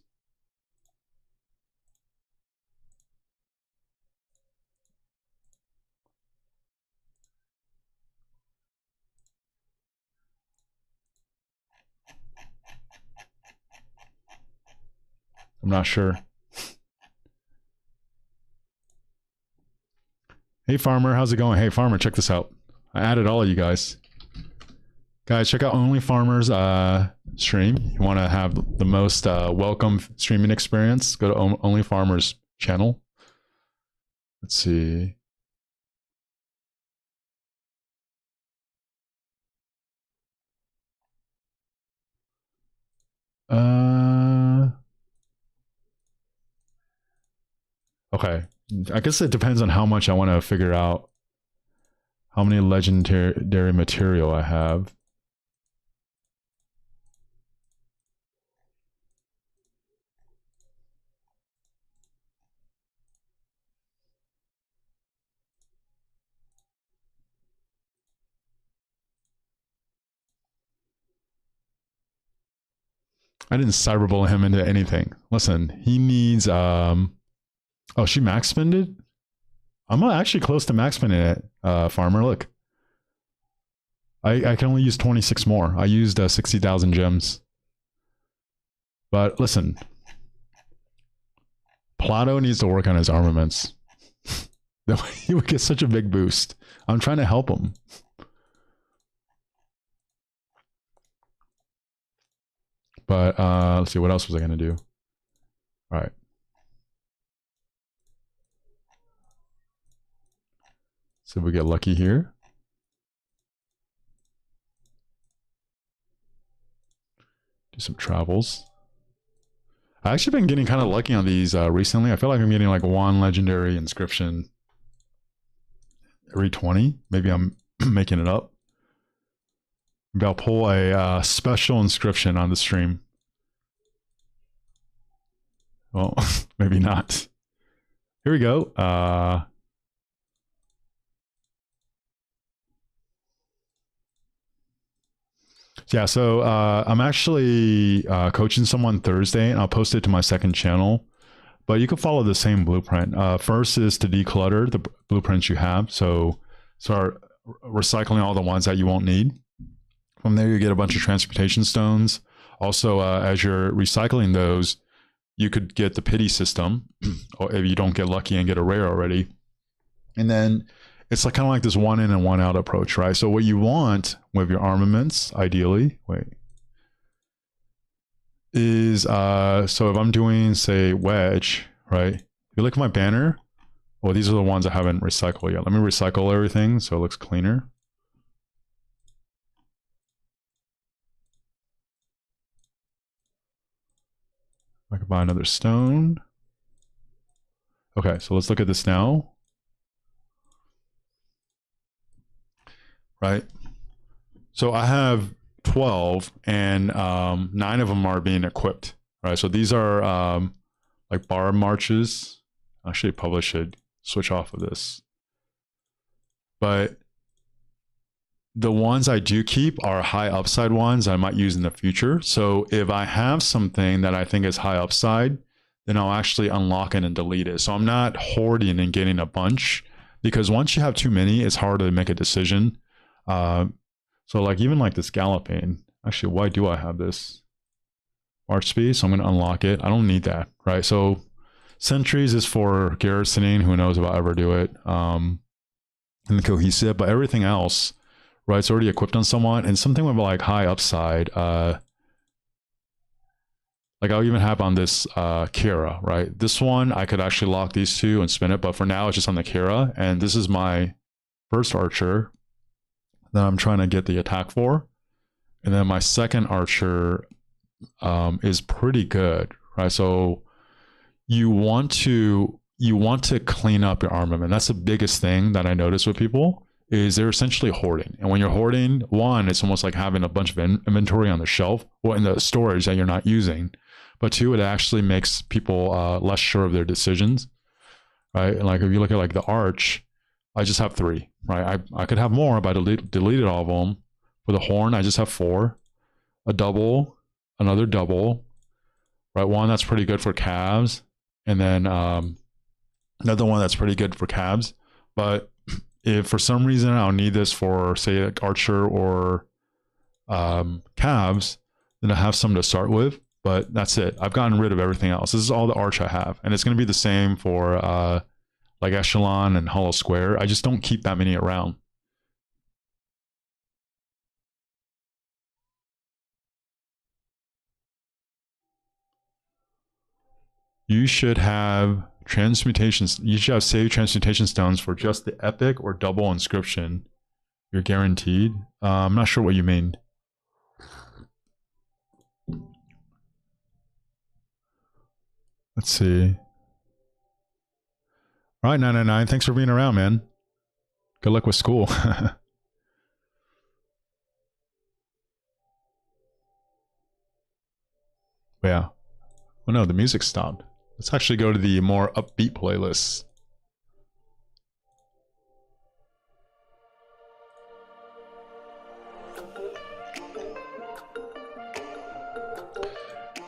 I'm not sure. Hey Farmer, how's it going? Hey Farmer, check this out. I added all of you guys. Guys, check out Only Farmer's stream. You want to have the most welcome streaming experience? Go to Only Farmer's channel. Let's see. Okay. I guess it depends on how much I want to figure out how many legendary material I have. I didn't cyberbullet him into anything. Listen, he needs oh, she max spended? I'm actually close to max spending it, Farmer. Look. I can only use 26 more. I used 60,000 gems. But listen. Plato needs to work on his armaments. He would get such a big boost. I'm trying to help him. But let's see, what else was I going to do? All right. So we get lucky here. Do some travels. I've actually been getting kind of lucky on these recently. I feel like I'm getting like one legendary inscription every 20. Maybe I'm making it up. Maybe I'll pull a special inscription on the stream. Well, maybe not. Here we go. Yeah, so I'm actually coaching someone Thursday, and I'll post it to my second channel. But you can follow the same blueprint. First is to declutter the blueprints you have. So start recycling all the ones that you won't need. From there, you get a bunch of transportation stones. Also, as you're recycling those, you could get the pity system, or if you don't get lucky and get a rare already. And then it's like kind of like this one in and one out approach, right? So what you want with your armaments, ideally, is so if I'm doing, say, wedge, right? If you look at my banner, well, these are the ones I haven't recycled yet. Let me recycle everything so it looks cleaner. I could buy another stone. Okay, so let's look at this now. Right? So I have 12 and 9 of them are being equipped. Right? So these are like bar marches. Actually, probably should switch off of this. But the ones I do keep are high upside ones I might use in the future. So if I have something that I think is high upside, then I'll actually unlock it and delete it. So I'm not hoarding and getting a bunch, because once you have too many, it's hard to make a decision. So like even like this galloping, actually, why do I have this? March speed, so I'm going to unlock it. I don't need that, right? So sentries is for garrisoning. Who knows if I'll ever do it. And the cohesive, but everything else, right, it's already equipped on someone. And something with like high upside, like I'll even have on this Kira, right? This one, I could actually lock these two and spin it, but for now it's just on the Kira. And this is my first archer that I'm trying to get the attack for. And then my second archer is pretty good, right? So you want to clean up your armament. That's the biggest thing that I notice with people, is they're essentially hoarding. And when you're hoarding, one, it's almost like having a bunch of inventory on the shelf or in the storage that you're not using. But two, it actually makes people less sure of their decisions, right? And like if you look at like the arch, I just have 3, right? I could have more, but I deleted all of them. For the horn, I just have 4. A double, another double, right? One that's pretty good for calves, and then another one that's pretty good for calves. But if for some reason I'll need this for, say, like archer or calves, then I have some to start with. But that's it. I've gotten rid of everything else. This is all the arch I have, and it's going to be the same for like echelon and hollow square. I just don't keep that many around. You should have transmutations. You should have saved transmutation stones for just the epic or double inscription. You're guaranteed. I'm not sure what you mean. Let's see. All right, 999. Thanks for being around, man. Good luck with school. Yeah. Oh no, the music stopped. Let's actually go to the more upbeat playlists.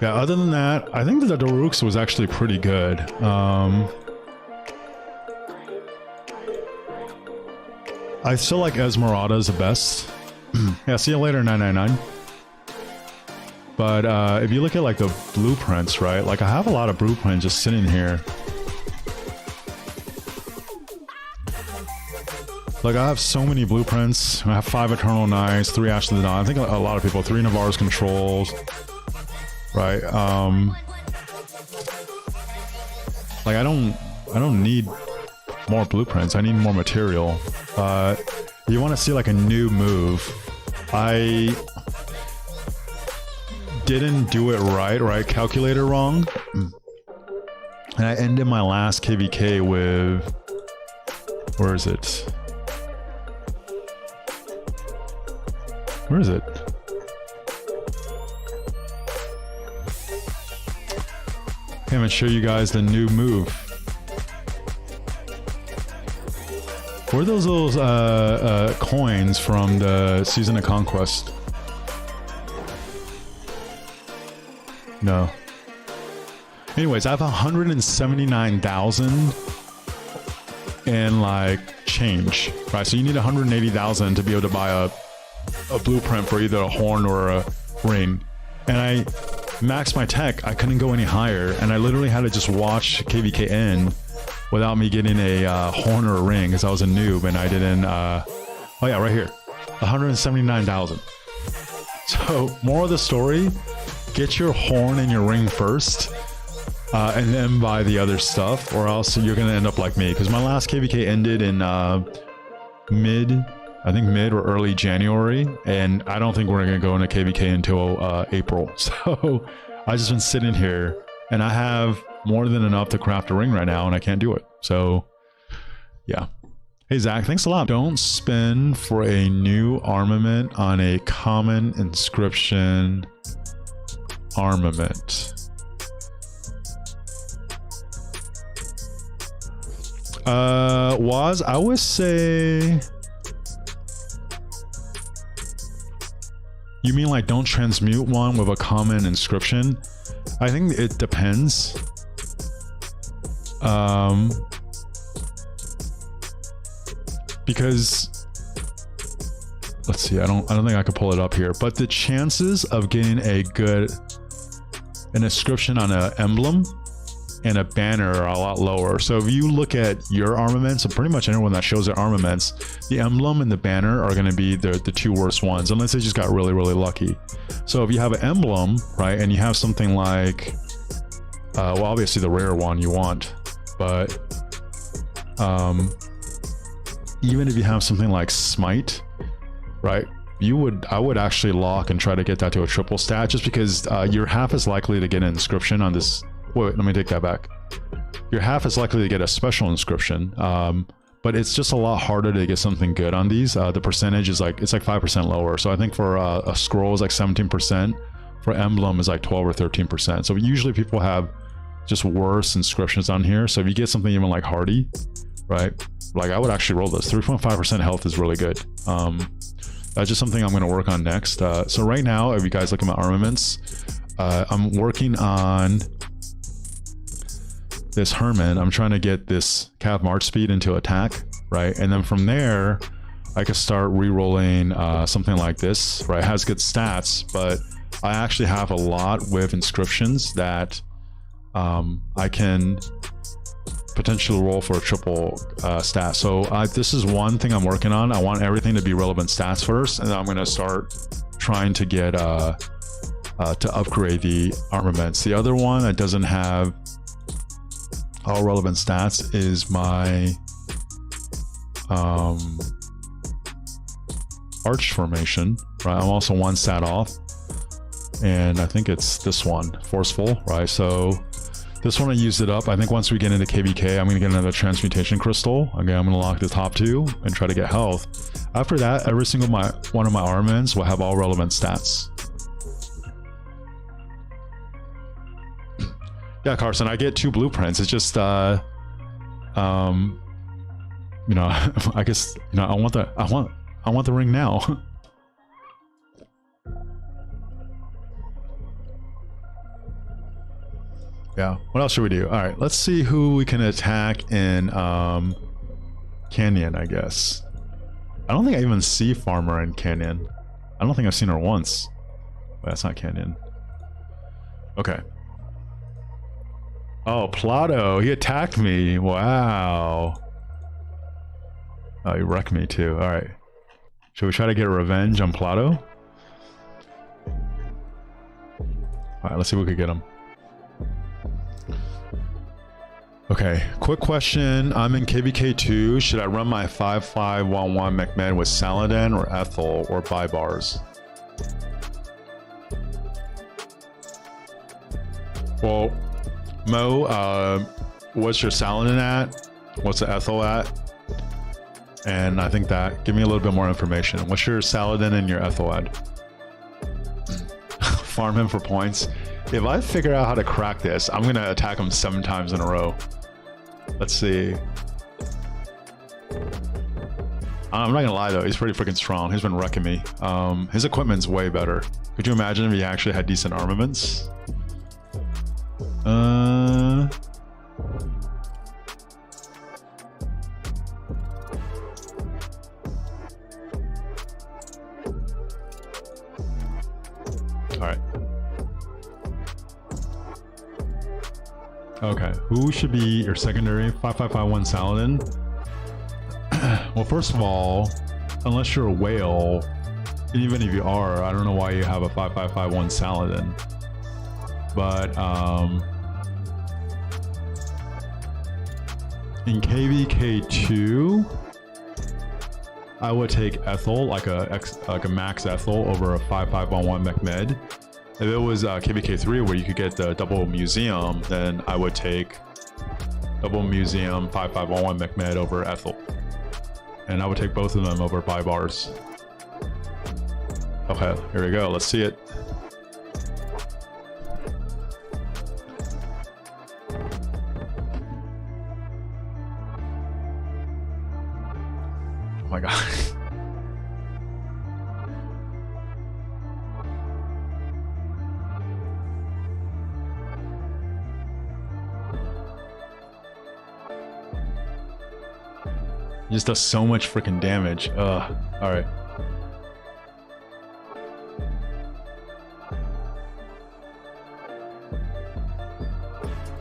Yeah, other than that, I think that the Daruk's was actually pretty good. I still like Esmeralda is the best. Yeah, see you later, 999. But if you look at like the blueprints, right? Like I have a lot of blueprints just sitting here. Like I have so many blueprints. I have 5 Eternal Knights, 3 Ash of the Dawn. I think a lot of people, 3 Navarre's Controls, right? Like I don't need more blueprints. I need more material. You want to see like a new move. I didn't do it right, or I calculated wrong. And I ended my last KVK with, where is it? Where is it? I'm gonna show you guys the new move. Where are those little coins from the Season of Conquest? No. Anyways, I have 179,000 and like change, right? So you need 180,000 to be able to buy a blueprint for either a horn or a ring. And I maxed my tech. I couldn't go any higher, and I literally had to just watch KVK end without me getting a horn or a ring because I was a noob and I didn't. Oh yeah, right here, 179,000. So moral of the story: get your horn and your ring first. And then buy the other stuff, or else you're gonna end up like me. Because my last KVK ended in mid or early January, and I don't think we're gonna go into KVK until April. So I just been sitting here, and I have more than enough to craft a ring right now, and I can't do it. So yeah. Hey Zach, thanks a lot. Don't spend for a new armament on a common inscription armament. I would say, you mean like don't transmute one with a common inscription? I think it depends. Because let's see, I don't think I could pull it up here, but the chances of getting an inscription on an emblem and a banner are a lot lower. So if you look at your armaments, and pretty much anyone that shows their armaments, the emblem and the banner are going to be the two worst ones, unless they just got really, really lucky. So if you have an emblem, right, and you have something like, well, obviously the rare one you want, but even if you have something like Smite, right, I would actually lock and try to get that to a triple stat, just because you're half as likely to get an inscription on this. Wait, let me take that back. You're half as likely to get a special inscription, but it's just a lot harder to get something good on these. The percentage is like, it's like 5% lower. So I think for a scroll is like 17%. For emblem is like 12 or 13%. So usually people have just worse inscriptions on here. So if you get something even like Hardy, right? Like I would actually roll this. 3.5% health is really good. That's just something I'm going to work on next. So right now, if you guys look at my armaments, I'm working on this Herman. I'm trying to get this Cav March speed into attack, right? And then from there, I could start re-rolling something like this, right? It has good stats, but I actually have a lot with inscriptions that I can potentially roll for a triple stat. So this is one thing I'm working on. I want everything to be relevant stats first, and then I'm going to start trying to get to upgrade the armaments. The other one that doesn't have all relevant stats is my arch formation, right? I'm also one stat off, and I think it's this one, forceful, right? So this one I used it up. I think once we get into KVK, I'm going to get another transmutation crystal. Again, I'm going to lock the top two and try to get health. After that, every single one of my armaments will have all relevant stats. Yeah, Carson, I get 2 blueprints. It's just, you know, I guess, you know, I want the ring now. Yeah. What else should we do? All right, let's see who we can attack in Canyon, I guess. I don't think I even see Farmer in Canyon. I don't think I've seen her once. But that's not Canyon. Okay. Oh, Plato, he attacked me. Wow. Oh, he wrecked me too. All right. Should we try to get revenge on Plato? All right, let's see if we could get him. Okay, quick question. I'm in KVK 2. Should I run my 5511 McMahon with Saladin or Ethel or buy bars? Well, Mo, what's your Saladin at? What's the Ethel at? And I think that, give me a little bit more information. What's your Saladin and your Ethel at? Farm him for points. If I figure out how to crack this, I'm going to attack him 7 times in a row. Let's see. I'm not going to lie though, he's pretty freaking strong. He's been wrecking me. His equipment's way better. Could you imagine if he actually had decent armaments? Uh. All right. Okay, who should be your secondary 5551 Saladin? Well, first of all, unless you're a whale, and even if you are, I don't know why you have a 5551 Saladin. But in KVK2, I would take Ethel, like a max Ethel over a 5511 Mechmed. If it was KVK3 where you could get the double museum, then I would take double museum 5511 Mechmed over Ethel. And I would take both of them over Bybars. Okay, here we go. Let's see it. Oh my god. He just does so much freaking damage. Ugh. Alright.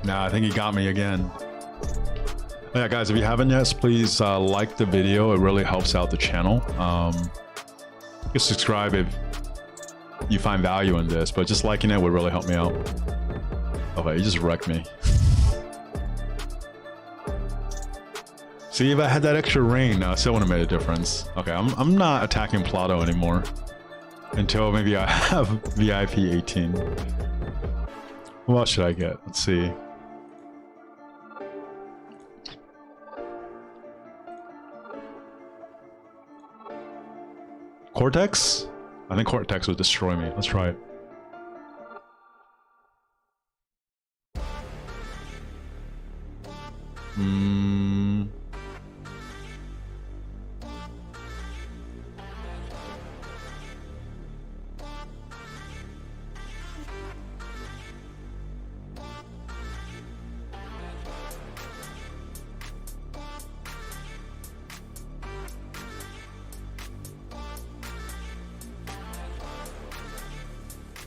Nah, I think he got me again. Yeah, guys, if you haven't yet, please like the video. It really helps out the channel. You can subscribe if you find value in this, but just liking it would really help me out. Okay, he just wrecked me. See, if I had that extra rain, still would have made a difference. Okay, I'm not attacking Plato anymore until maybe I have VIP 18. What else should I get? Let's see. Cortex? I think Cortex would destroy me. Let's try it.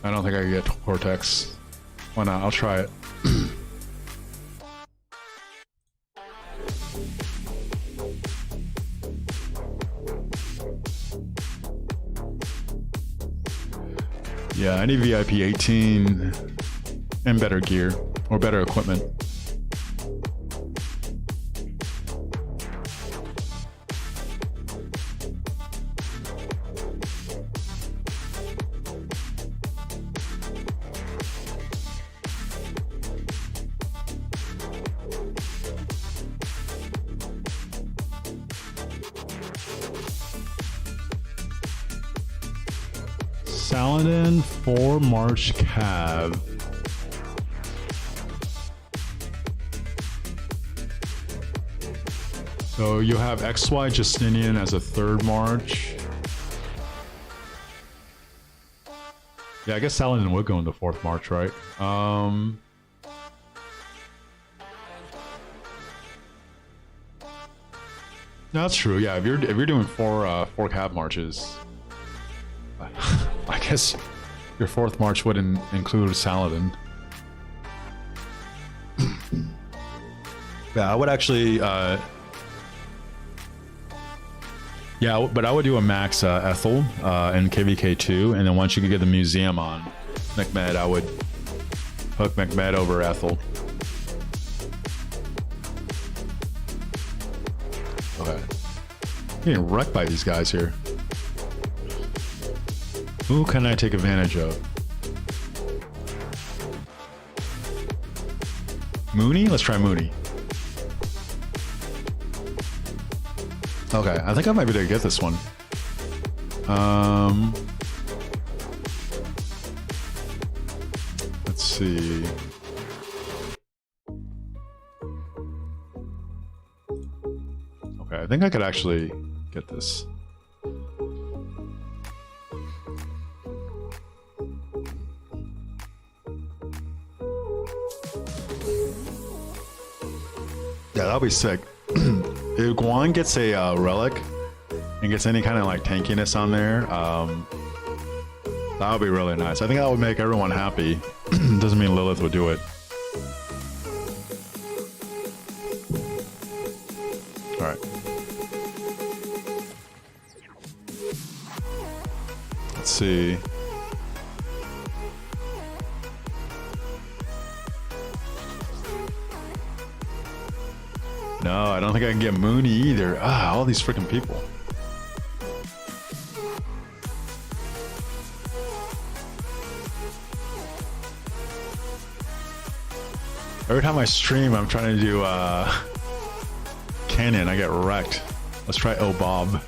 I don't think I can get Cortex. Why not? I'll try it. Yeah, I need VIP 18 and better gear or better equipment. Saladin 4 March Cav. So you have XY Justinian as a 3rd March. Yeah, I guess Saladin would go into 4th March, right? No, that's true. Yeah, if you're doing four Cav marches, I guess your 4th March wouldn't include Saladin. Yeah, I would actually, yeah, but I would do a max Ethel in KVK2, and then once you can get the museum on Mechmed, I would hook Mechmed over Ethel. Okay. I'm getting wrecked by these guys here. Who can I take advantage of? Mooney? Let's try Mooney. Okay, I think I might be able to get this one. Let's see. Okay, I think I could actually get this. Yeah, that'll be sick. If Guan gets a relic and gets any kind of like tankiness on there, that would be really nice. I think that would make everyone happy. Doesn't mean Lilith would do it. All right. Let's see. No, I don't think I can get Mooney either. Ah, all these freaking people. Every time I stream, I'm trying to do Canyon. I get wrecked. Let's try Oh Bob.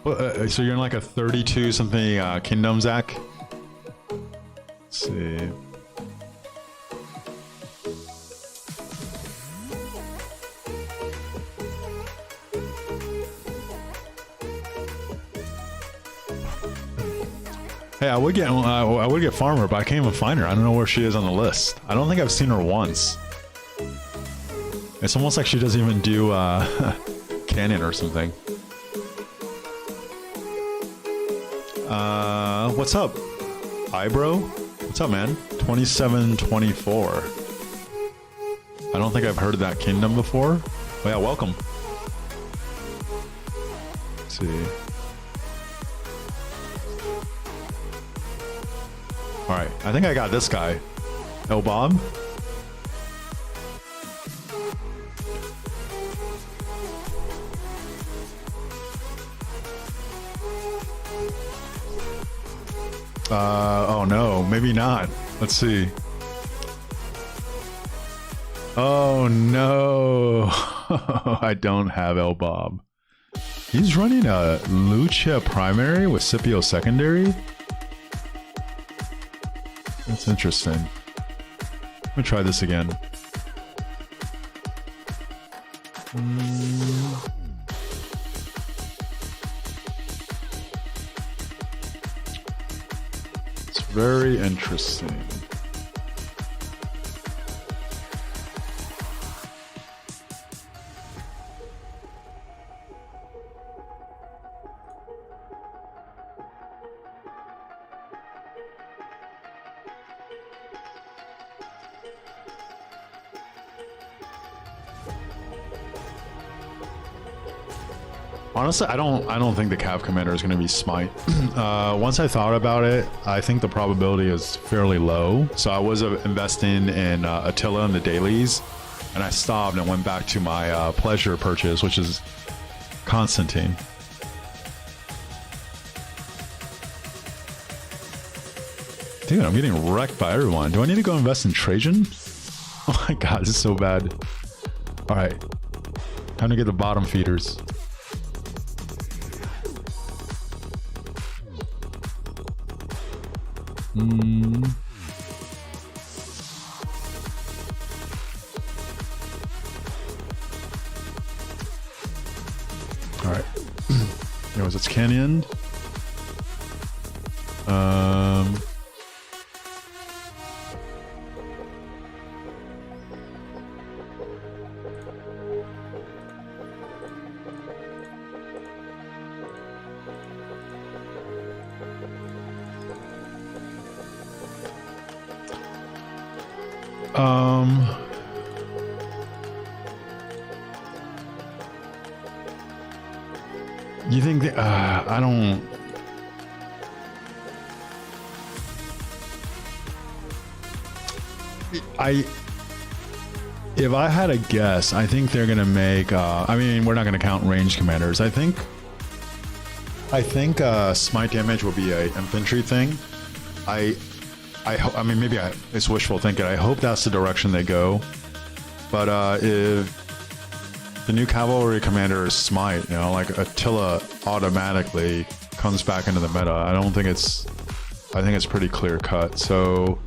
Well, so you're in like a 32 something kingdom, Zach? Let's see. Hey, I would get Farmer, but I can't even find her. I don't know where she is on the list. I don't think I've seen her once. It's almost like she doesn't even do Canyon or something. What's up, Eyebrow? What's up, man? 2724. I don't think I've heard of that kingdom before. Oh yeah, welcome. Let's see. All right, I think I got this guy. El Bob. Oh no, maybe not. Let's see. Oh no, I don't have El Bob. He's running a Lucha primary with Scipio secondary. That's interesting. Let me try this again. It's very interesting. Honestly, I don't think the Cav Commander is going to be Smite. Once I thought about it, I think the probability is fairly low. So I was investing in Attila and the dailies, and I stopped and went back to my pleasure purchase, which is Constantine. Dude, I'm getting wrecked by everyone. Do I need to go invest in Trajan? Oh my god, this is so bad. All right, time to get the bottom feeders. All right. Anyways, it's Canyon. You think that, I don't... If I had a guess, I think they're going to make, I mean, we're not going to count range commanders. I think smite damage will be a infantry thing. I mean, maybe it's wishful thinking. I hope that's the direction they go. But if the new cavalry commander is smite, you know, like Attila automatically comes back into the meta. I think it's pretty clear cut. So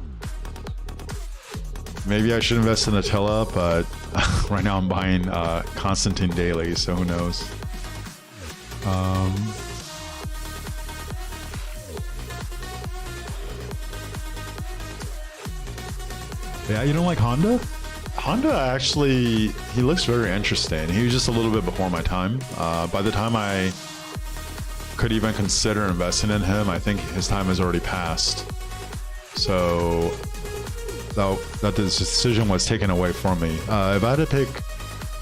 maybe I should invest in Attila, but right now I'm buying Constantine daily, so who knows. Yeah, you don't like Honda? Honda actually, he looks very interesting. He was just a little bit before my time. By the time I could even consider investing in him, I think his time has already passed. So that decision was taken away from me. If I had to pick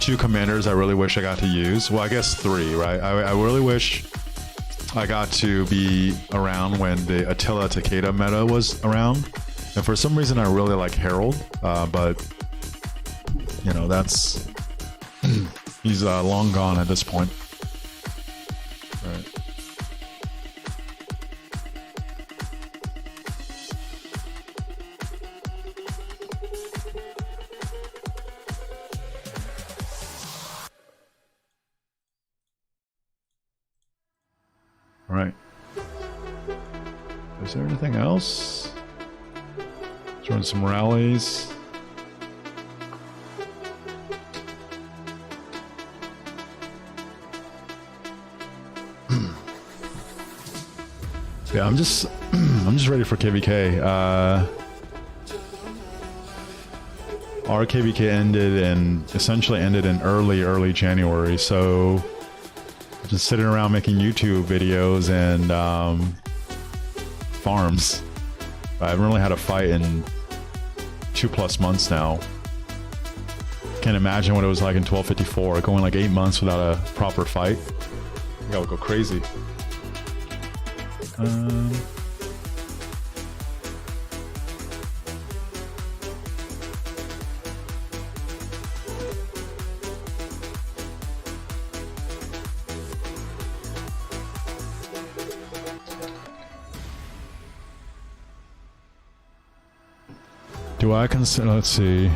two commanders I really wish I got to use, well, I guess three, right? I really wish I got to be around when the Attila Takeda meta was around. And for some reason, I really like Harold, but you know, that's he's long gone at this point. Right. All right. Is there anything else? Join some rallies. Yeah, I'm just ready for KVK. Our KVK essentially ended in early January, so just sitting around making YouTube videos and farms. I haven't really had a fight in 2+ months now. Can't imagine what it was like in 1254, going like 8 months without a proper fight. I think I would go crazy. Do I consider, let's see.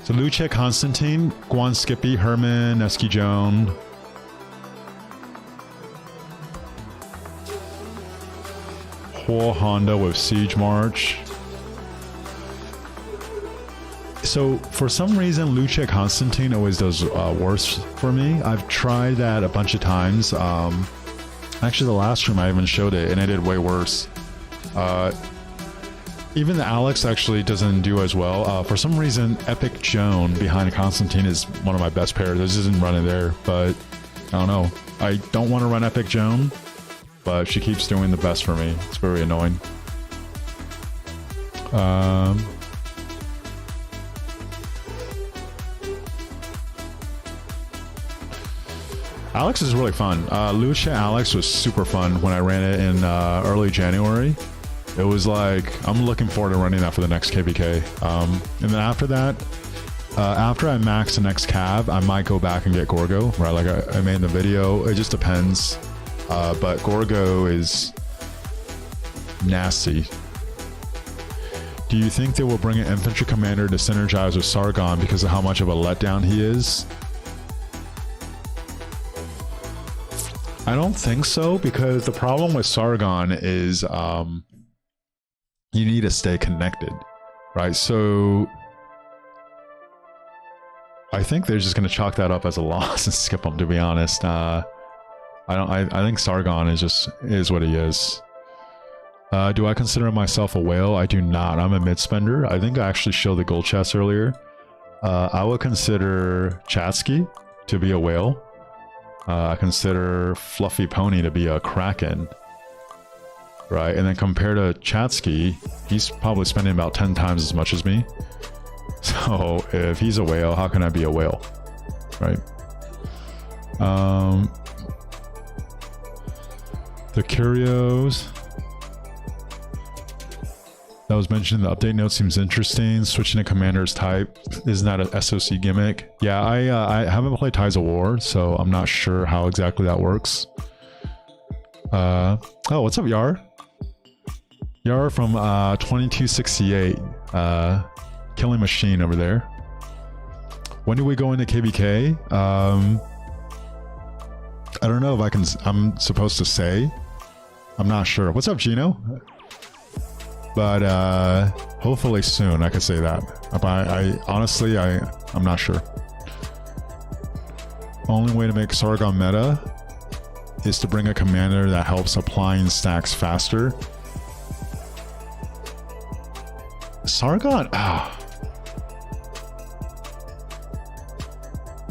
So Luce, Constantine, Guan Skippy, Herman, Eski Joan. Huo Honda with Siege March. So for some reason, Luce Constantine always does worse for me. I've tried that a bunch of times. Actually, the last stream I even showed it, and it did way worse. Even the Alex actually doesn't do as well. For some reason, Epic Joan behind Constantine is one of my best pairs. I just didn't run it there, but I don't know. I don't want to run Epic Joan, but she keeps doing the best for me. It's very annoying. Alex is really fun. Lucia Alex was super fun when I ran it in early January. It was like, I'm looking forward to running that for the next KVK. And then after that, after I max the next cav, I might go back and get Gorgo, right? Like I made in the video, it just depends. But Gorgo is nasty. Do you think they will bring an infantry commander to synergize with Sargon because of how much of a letdown he is? I don't think so, because the problem with Sargon is you need to stay connected, right? So I think they're just going to chalk that up as a loss and skip them, to be honest. I think Sargon is what he is. Do I consider myself a whale? I do not. I'm a mid-spender. I think I actually showed the gold chest earlier. I would consider Chatsky to be a whale. I consider Fluffy Pony to be a Kraken. Right, and then compared to Chatsky, he's probably spending about 10 times as much as me. So if he's a whale, how can I be a whale? Right. The Curios that was mentioned in the update note seems interesting. Switching to commander's type, isn't that an SOC gimmick? Yeah, I haven't played Ties of War, so I'm not sure how exactly that works. Oh, what's up, Yar? Yar from 2268, Killing Machine over there. When do we go into KVK? I don't know if I'm supposed to say. I'm not sure. What's up, Gino? But hopefully soon, I could say that. Honestly, I'm not sure. Only way to make Sargon meta? is to bring a commander that helps applying stacks faster. Sargon,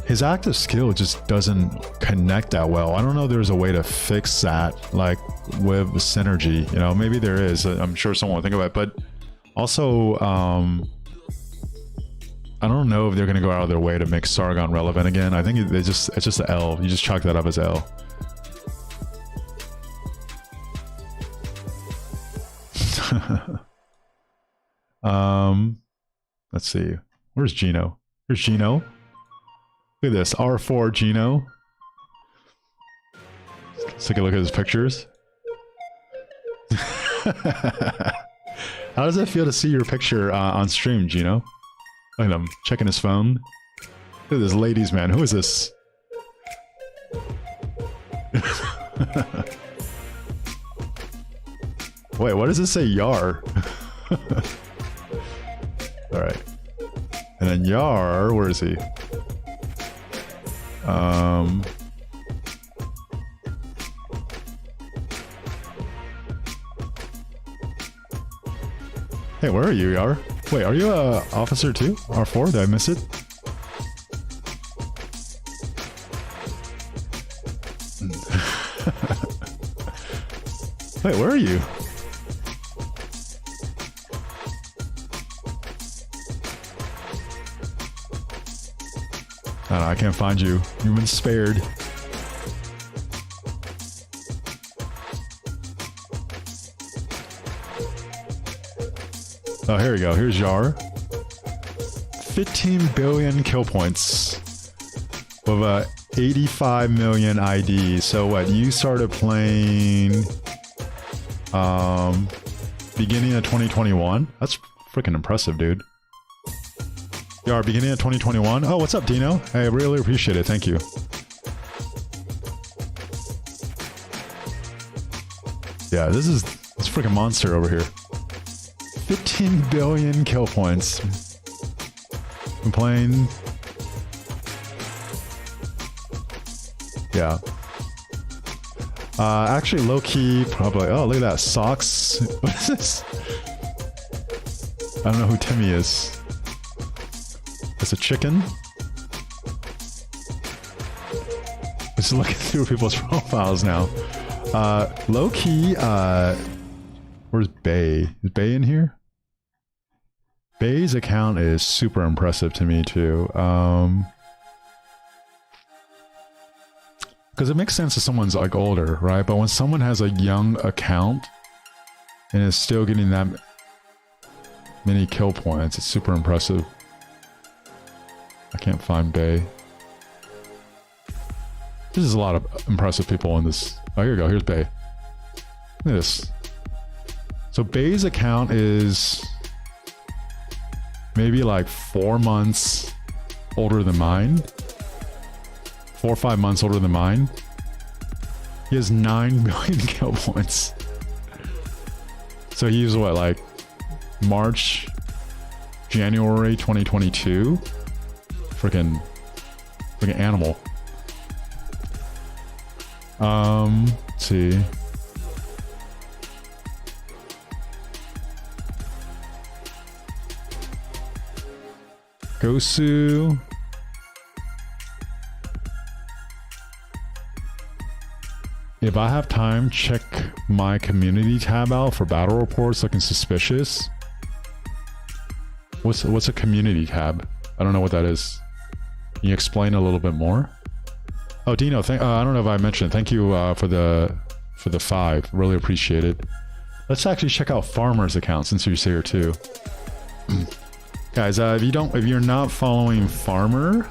his active skill just doesn't connect that well. I don't know if there's a way to fix that, like with synergy. You know, maybe there is. I'm sure someone will think about it. But also, I don't know if they're gonna go out of their way to make Sargon relevant again. I think it's just an L. You just chalk that up as L. Let's see. Where's Gino? Here's Gino. Look at this, R4 Gino. Let's take a look at his pictures. How does it feel to see your picture on stream, Gino? Look at him, checking his phone. Look at this ladies man, who is this? Wait, what does this say, Yar? Alright. And then Yar, where is he? Hey, where are you, Yar? Wait, are you a officer too? R4? Did I miss it? Wait, where are you? I don't know, I can't find you. You've been spared. Oh, here we go. Here's Yar. 15 billion kill points with a 85 million ID. So what? You started playing beginning of 2021. That's freaking impressive, dude. Yar, beginning of 2021. Oh, what's up, Dino? Hey, I really appreciate it. Thank you. Yeah, this is freaking monster over here. 15 billion kill points. I'm playing. Yeah. Actually, low key, probably. Oh, look at that. Socks. What is this? I don't know who Timmy is. It's a chicken. Just looking through people's profiles now. Low key, where's Bay? Is Bay in here? Bay's account is super impressive to me too. Because it makes sense if someone's like older, right? But when someone has a young account and is still getting that many kill points, it's super impressive. I can't find Bay. There's a lot of impressive people in this. Oh, here we go. Here's Bay. Look at this. So Bay's account is maybe like 4 months older than mine. 4 or 5 months older than mine. He has 9 million kill points. So he was what, like March, January 2022? Freaking animal. Let's see. Gosu. If I have time, check my community tab out for battle reports looking suspicious. What's a community tab? I don't know what that is. Can you explain a little bit more? Oh, Dino, I don't know if I mentioned. Thank you for the 5. Really appreciate it. Let's actually check out Farmer's account since you're here too. Guys, if you're not following Farmer,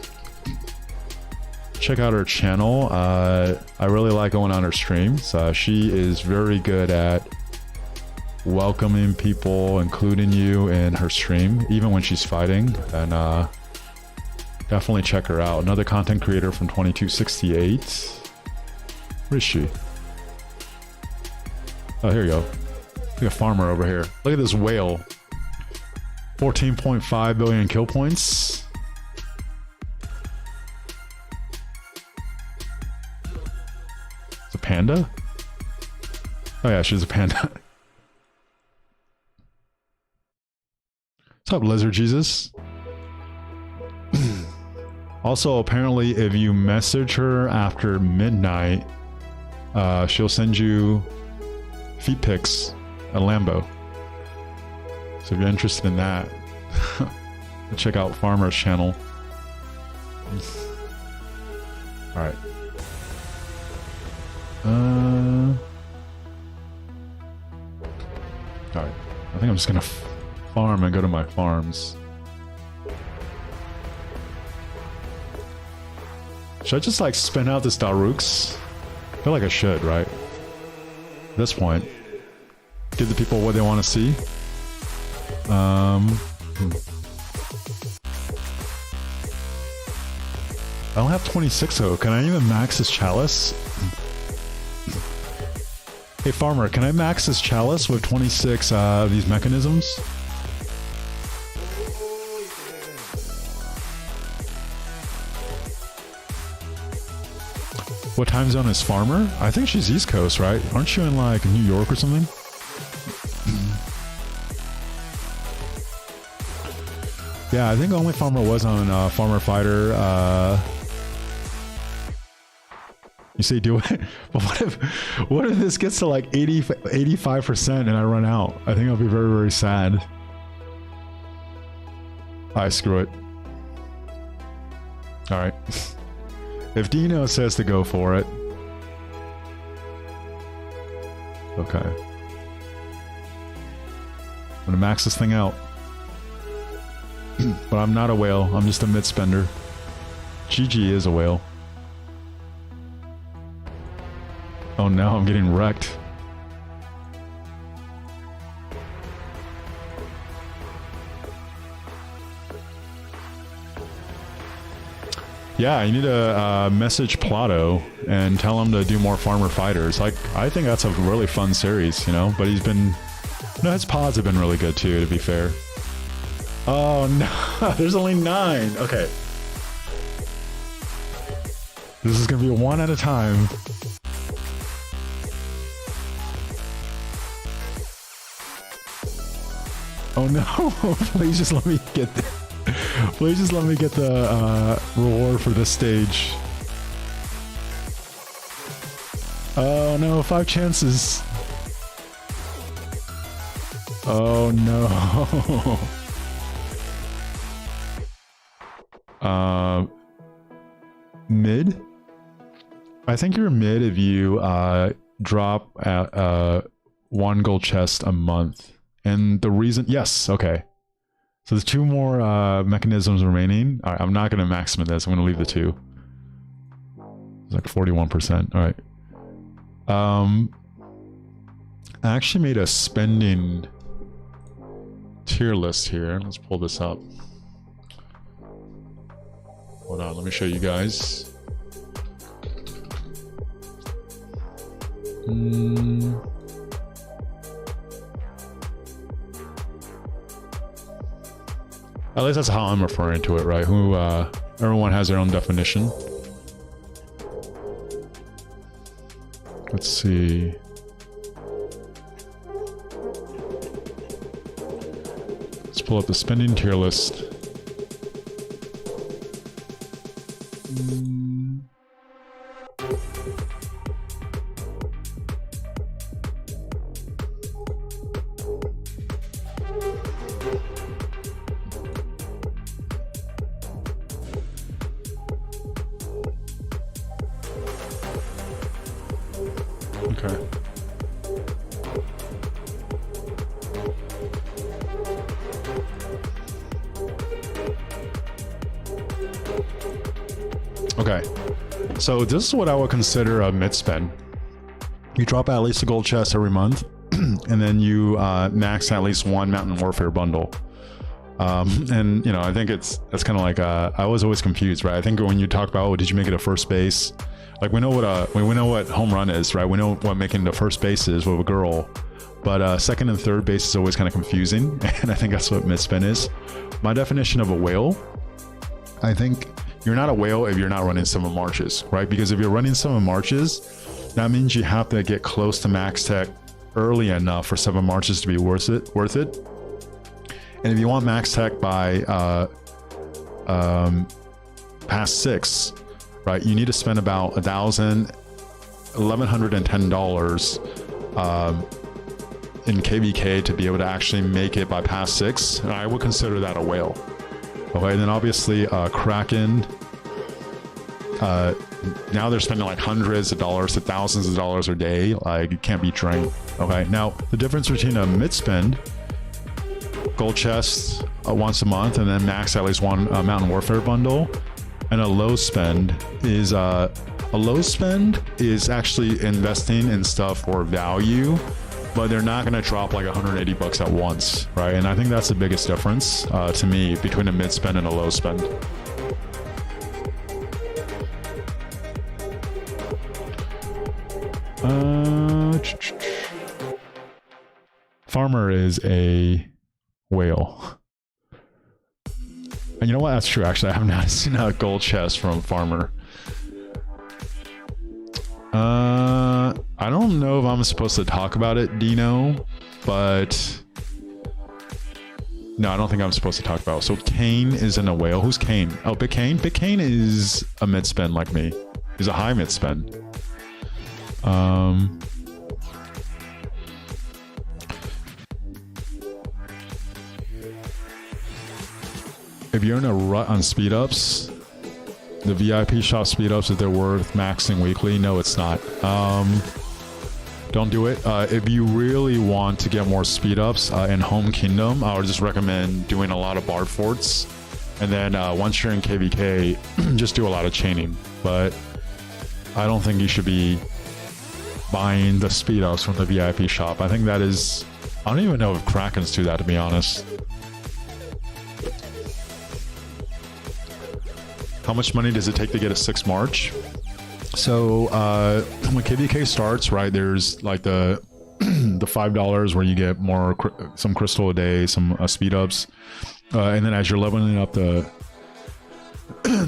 check out her channel. I really like going on her streams. She is very good at welcoming people, including you in her stream, even when she's fighting. And definitely check her out. Another content creator from 2268. Where is she? Oh, here you go. Look at Farmer over here. Look at this whale. 14.5 billion kill points. It's a panda? Oh yeah, she's a panda. What's up, Lizard Jesus? Also, apparently, if you message her after midnight, she'll send you feet pics at Lambo. So if you're interested in that, check out Farmer's channel. All right. All right. I think I'm just gonna farm and go to my farms. Should I just like spin out this Darux? I feel like I should, right? At this point, give the people what they want to see. I don't have 26 though. Can I even max this chalice? Hey farmer, can I max this chalice with 26 of these mechanisms? What time zone is farmer? I think she's East Coast, right? Aren't you in like New York or something? Yeah, I think only farmer was on Farmer Fighter. You say do it, but what if this gets to like 85% and I run out? I think I'll be very, very sad. Alright, screw it. Alright. If Dino says to go for it. Okay. I'm gonna max this thing out. But I'm not a whale, I'm just a mid-spender. GG is a whale. Oh no, I'm getting wrecked. Yeah, you need to message Plato and tell him to do more Farmer Fighters. Like, I think that's a really fun series, you know? But he's been... No, his pods have been really good too, to be fair. Oh no, there's only 9. Okay. This is gonna be one at a time. Oh no, please just let me get the... Please just let me get the reward for this stage. Oh no, 5 chances. Oh no. Mid? I think you're mid if you drop at 1 gold chest a month. And the reason... Yes, okay. So there's 2 more mechanisms remaining. All right, I'm not going to maximum this. I'm going to leave the 2. It's like 41%. All right. I actually made a spending tier list here. Let's pull this up. Hold on, let me show you guys. At least that's how I'm referring to it, right? Who, everyone has their own definition. Let's see. Let's pull up the spending tier list. Okay, so this is what I would consider a mid-spend. You drop at least a gold chest every month, and then you max at least 1 Mountain Warfare bundle. And you know, I think that's kind of like I was always confused, right? I think when you talk about, oh, did you make it a first base? Like we know what home run is, right? We know what making the first base is with a girl, but second and third base is always kind of confusing, and I think that's what mid-spend is. My definition of a whale, I think. You're not a whale if you're not running Summon Marches, right? Because if you're running Summon Marches, That means you have to get close to max tech early enough for 7 marches to be worth it. And if you want max tech by past 6, right, you need to spend about $1,110 in KVK to be able to actually make it by past 6. And I would consider that a whale. Okay, and then obviously Kraken. Now they're spending like hundreds of dollars to thousands of dollars a day. Like, you can't be drained. Okay, now the difference between a mid spend, gold chest once a month, and then max at least one Mountain Warfare bundle, and a low spend is actually investing in stuff for value, but they're not going to drop like 180 bucks at once, right? And I think that's the biggest difference to me between a mid spend and a low spend. Farmer is a whale. And you know what? That's true. Actually, I have not seen a gold chest from Farmer. I don't know if I'm supposed to talk about it, Dino, but no, I don't think I'm supposed to talk about it. So Kane isn't a whale. Who's Kane? Oh, Big Kane? Big Kane is a mid spend like me. He's a high mid spend. If you're in a rut on speed ups, the VIP shop speed ups, if they're worth maxing weekly, no, it's not. Don't do it. If you really want to get more speed ups in Home Kingdom, I would just recommend doing a lot of Bard Forts. And then once you're in KVK, just do a lot of chaining. But I don't think you should be buying the speed ups from the VIP shop. I think that is... I don't even know if Krakens do that, to be honest. How much money does it take to get a 6 March? So when KVK starts, right, there's like the the $5 where you get more some crystal a day, some speed ups, and then as you're leveling up the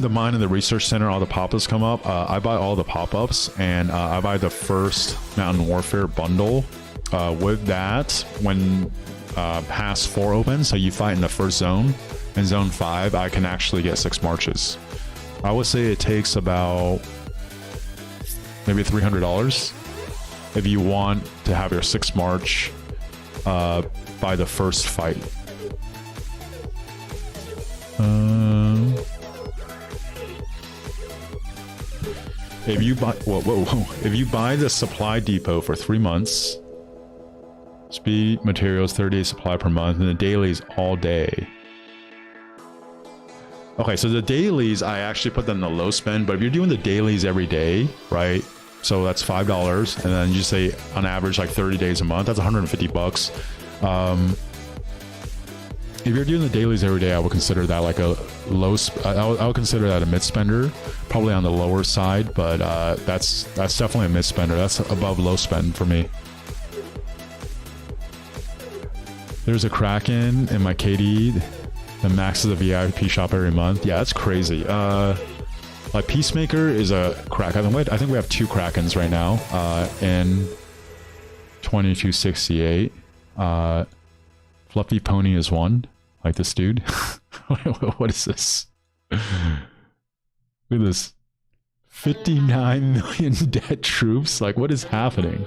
mine and the research center, all the pop-ups come up. I buy all the pop-ups, and I buy the first Mountain Warfare bundle. With that, when pass 4 opens, so you fight in the first zone, in zone 5, I can actually get 6 marches. I would say it takes about maybe $300 if you want to have your 6 March by the first fight. If you buy if you buy the supply depot for 3 months, speed materials 30-day supply per month, and the dailies all day. Okay, so the dailies, I actually put them in the low spend, but if you're doing the dailies every day, right? So that's $5, and then you say on average like 30 days a month, that's 150 bucks. If you're doing the dailies every day, I would consider that like a low. I would consider that a mid spender, probably on the lower side, but that's definitely a mid spender. That's above low spend for me. There's a Kraken in my KD. The max is a VIP shop every month. Yeah, that's crazy. Like Peacemaker is a crack. I think we have 2 Krakens right now in 2268. Fluffy Pony is 1. Like this dude. What is this? Look at this. 59 million dead troops. Like, what is happening?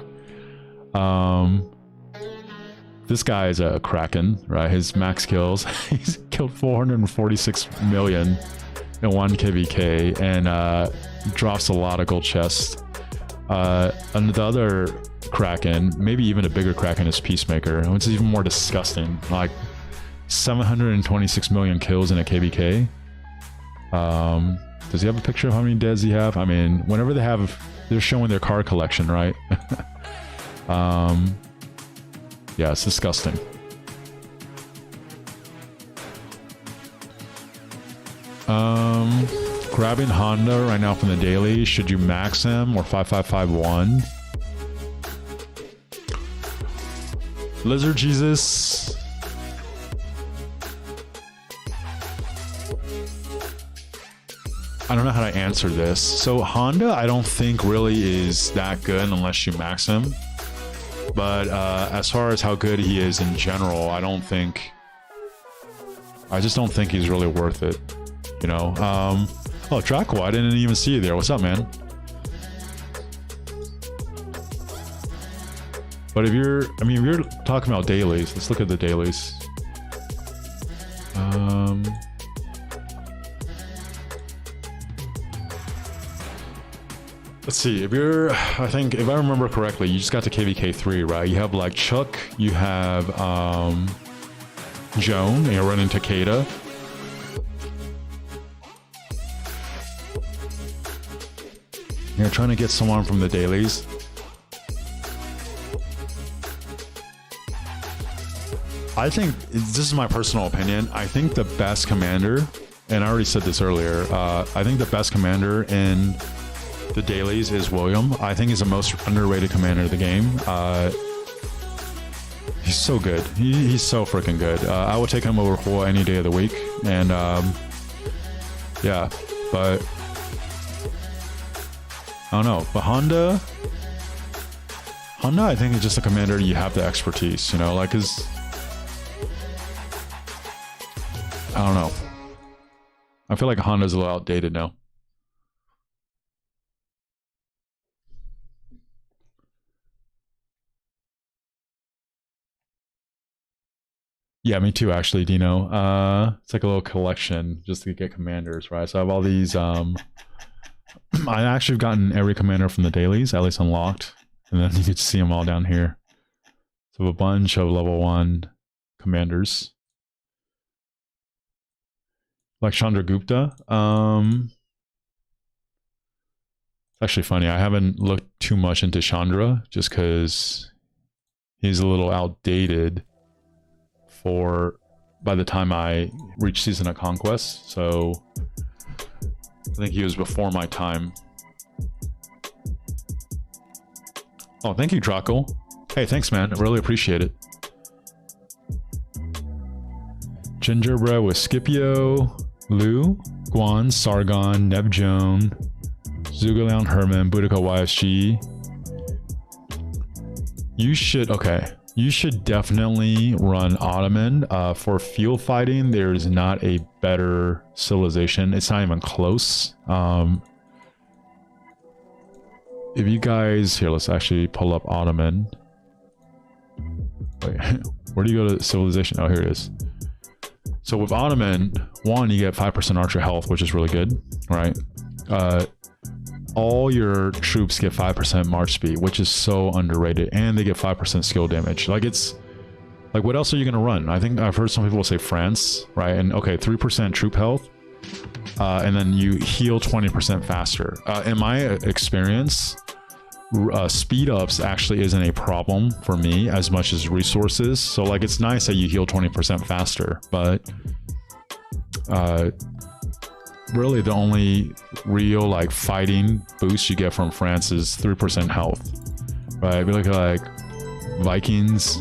This guy is a Kraken, right? His max kills. He's killed 446 million in 1 KVK and drops a lot of gold chests. And the other Kraken, maybe even a bigger Kraken, is Peacemaker, which is even more disgusting. Like 726 million kills in a KVK. Does he have a picture of how many deads he have? I mean, whenever they're showing their card collection, right? Yeah, it's disgusting. Grabbing Honda right now from the daily. Should you max him or 5551? Lizard Jesus. I don't know how to answer this. So Honda, I don't think really is that good unless you max him. But as far as how good he is in general, I just don't think he's really worth it. You know. Oh, Draco, I didn't even see you there. What's up, man? But if you're talking about dailies, let's look at the dailies. Let's see, I think if I remember correctly, you just got to KVK 3, right? You have like Chuck, you have Joan, and you're running Takeda. You're trying to get someone from the dailies. I think, this is my personal opinion, I think the best commander, and I already said this earlier, I think the best commander in the dailies is William. I think he's the most underrated commander of the game. He's so good. He's so freaking good. I would take him over Hua any day of the week. And yeah, but I don't know. But Honda, I think is just a commander you have the expertise, you know, like his. I don't know. I feel like Honda's a little outdated now. Yeah, me too, actually, Dino. It's like a little collection just to get commanders, right? So I have all these. I actually have gotten every commander from the dailies, at least unlocked. And then you can see them all down here. So a bunch of level 1 commanders. Like Chandragupta. It's actually funny. I haven't looked too much into Chandra just because he's a little outdated by the time I reached Season of Conquest. So I think he was before my time. Oh, thank you, Draco. Hey, thanks, man. I really appreciate it. Gingerbread with Scipio, Lu, Guan, Sargon, Neb Joan, Zhuge Herman, Boudica YSG. You should definitely run Ottoman. For field fighting, there's not a better civilization. It's not even close. If you guys... Here, let's actually pull up Ottoman. Wait, where do you go to civilization? Oh, here it is. So with Ottoman, one, you get 5% archer health, which is really good, right? All your troops get 5% march speed, which is so underrated, and they get 5% skill damage. Like, it's like, what else are you gonna run? I think I've heard some people say France, right? And okay, 3% troop health, and then you heal 20% faster. In my experience, speed ups actually isn't a problem for me as much as resources. So like, it's nice that you heal 20% faster, but really the only real like fighting boost you get from France is 3% health, right? If you look at like Vikings,